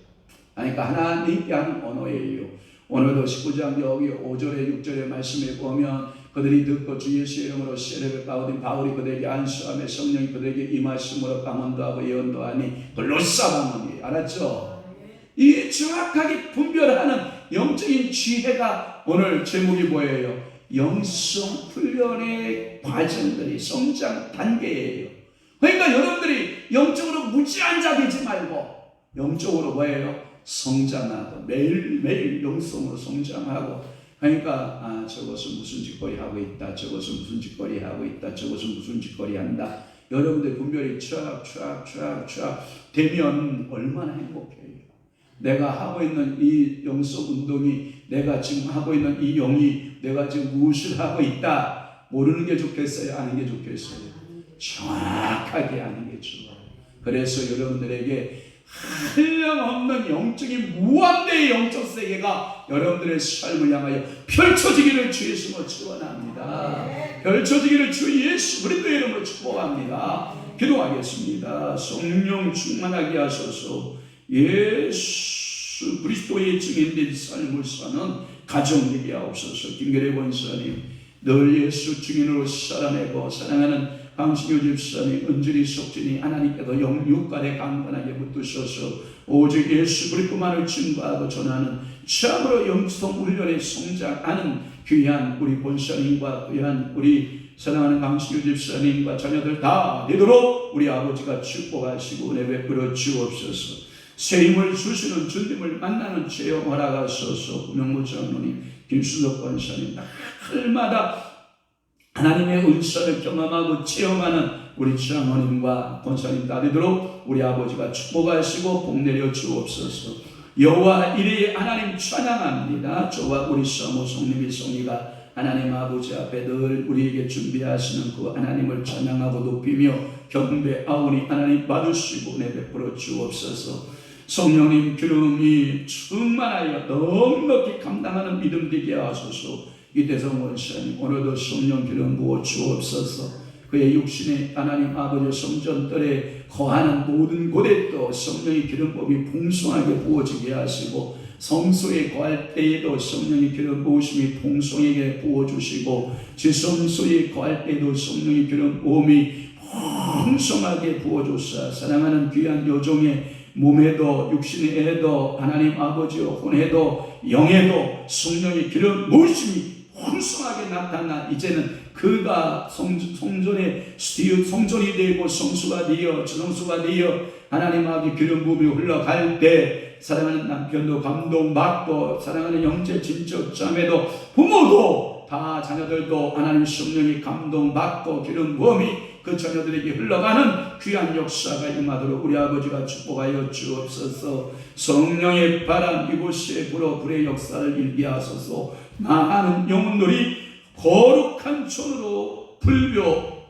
그러니까 하나님께 하는 언어예요. 오늘도 19장 여기 5절에 6절의 말씀에 보면 그들이 듣고 주 예수의 이름으로 세례를 받은 바울이 그들에게 안수하며 성령이 그들에게 임하심으로 방언도 하고 예언도 하니 글로사 방언이에요. 알았죠? 이 정확하게 분별하는 영적인 지혜가 오늘 제목이 뭐예요? 영성 훈련의 과정들이 성장 단계예요. 그러니까 여러분들이 영적으로 무지한 자 되지 말고 영적으로 뭐예요? 성장하고 매일매일 영성으로 성장하고 그러니까 저것은 무슨 짓거리 하고 있다, 저것은 무슨 짓거리 하고 있다, 저것은 무슨 짓거리 한다. 여러분들 분별이 쫙 되면 얼마나 행복해요. 내가 하고 있는 이 영성 운동이, 내가 지금 하고 있는 이 영이 내가 지금 무엇을 하고 있다, 모르는 게 좋겠어요, 아는 게 좋겠어요? 정확하게 아는 게 좋아요. 그래서 여러분들에게 한량없는 영적인 무한대의 영적 세계가 여러분들의 삶을 향하여 펼쳐지기를 주 예수로 축원합니다. 펼쳐지기를 주 예수 그리스도의 이름으로 축복합니다. 기도하겠습니다. 성령 충만하게 하소서. 예수 그리스도의 증인된 삶을 사는 가정 되게 하옵소서. 김계래 권사님, 늘 예수 증인으로 살아내고 사랑하는 강신효 집사님, 은준이 속진이 하나님께도 육간에 강건하게 붙드셔서 오직 예수 그리스도만을 증거하고 전하는 참으로 영성 훈련에 성장하는 귀한 우리 권사님과 귀한 우리 사랑하는 강신효 집사님과 자녀들 다 되도록 우리 아버지가 축복하시고 은혜 베풀어 주옵소서. 새 힘을 주시는 주님을 만나는 체험 허락하소서. 명무 장로님, 김수덕 권사님, 날마다 하나님의 은사를 경험하고 체험하는 우리 장로님과 권사님 다 되도록 우리 아버지가 축복하시고 복 내려 주옵소서. 여호와 이레의 하나님 찬양합니다. 저와 우리 사모 성님이 성리가 하나님 아버지 앞에 늘 우리에게 준비하시는 그 하나님을 찬양하고 높이며 경배하오니 하나님 받으시고 은혜 베풀어 주옵소서. 성령님 기름이 충만하여 넉넉히 감당하는 믿음 되게 하소서. 이대성 원사님 오늘도 성령 기름 부어 주옵소서. 그의 육신의 하나님 아버지 성전들에 거하는 모든 곳에 또 성령의 기름 부음이 풍성하게 부어지게 하시고 성소에 거할 때에도 성령의 기름 부으심이 풍성하게 부어주시고 지성소에 거할 때에도 성령의 기름 부음이 풍성하게 부어주사 사랑하는 귀한 여종의 몸에도 육신에도 하나님 아버지여 혼에도 영에도 성령의 기름 부으심이 풍성하게 나타나 이제는 그가 성전이 되고 성수가 되어 주성수가 되어 하나님 아버지 기름 부음이 흘러갈 때 사랑하는 남편도 감동받고 사랑하는 형제 친척 자매도 부모도 다 자녀들도 하나님 성령이 감동받고 기름 부음이 그 자녀들에게 흘러가는 귀한 역사가 임하도록 우리 아버지가 축복하여 주옵소서. 성령의 바람 이곳에 불어 불의 역사를 일게 하소서. 많은 영혼들이 거룩한 손으로 불교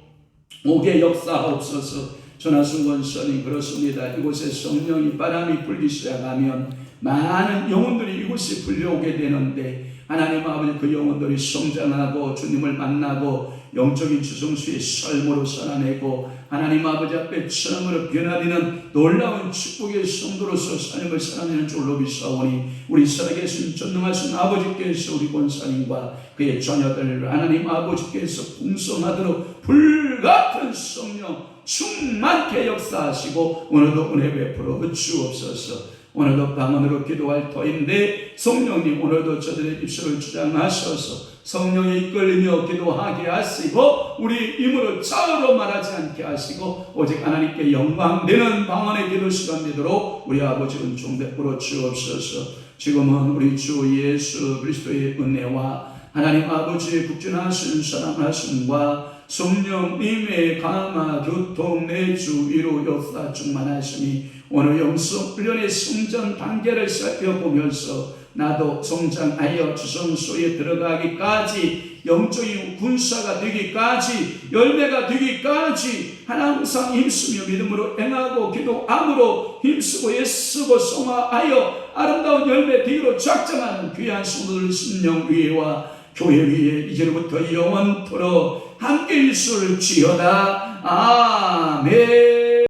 오게 역사하옵소서. 전하순 권사님 그렇습니다. 이곳에 성령이 바람이 불기 시작하면 많은 영혼들이 이곳에 불려오게 되는데 하나님 아버지 그 영혼들이 성장하고 주님을 만나고 영적인 주성수의 삶으로 살아내고 하나님 아버지 앞에 처음으로 변화되는 놀라운 축복의 성도로서 삶을 살아내는 줄로 믿사오니 우리 살아계신 전능하신 아버지께서 우리 권사님과 그의 자녀들을 하나님 아버지께서 풍성하도록 불같은 성령 충만케 역사하시고 오늘도 은혜 베풀어 주옵소서. 오늘도 방언으로 기도할 터인데 성령님 오늘도 저들의 입술을 주장하셔서 성령에 이끌리며 기도하게 하시고 우리 힘으로 좌우로 말하지 않게 하시고 오직 하나님께 영광되는 방언의 기도 시간 되도록 우리 아버지 은총 베풀어 주옵소서. 지금은 우리 주 예수 그리스도의 은혜와 하나님 아버지의 극진하신 사랑하심과 성령님의 강화 교통 내주 위로 역사 충만하시니 오늘 영성 훈련의 성전 단계를 살펴보면서 나도 성장하여 주성소에 들어가기까지 영적인 군사가 되기까지 열매가 되기까지 항상 힘쓰며 믿음으로 행하고 기도함으로 힘쓰고 애쓰고 성화하여 아름다운 열매 되기로 작정하는 귀한 성도들 심령 위에와 교회 위에 이제부터 영원토록 함께 있을지어다. 아멘.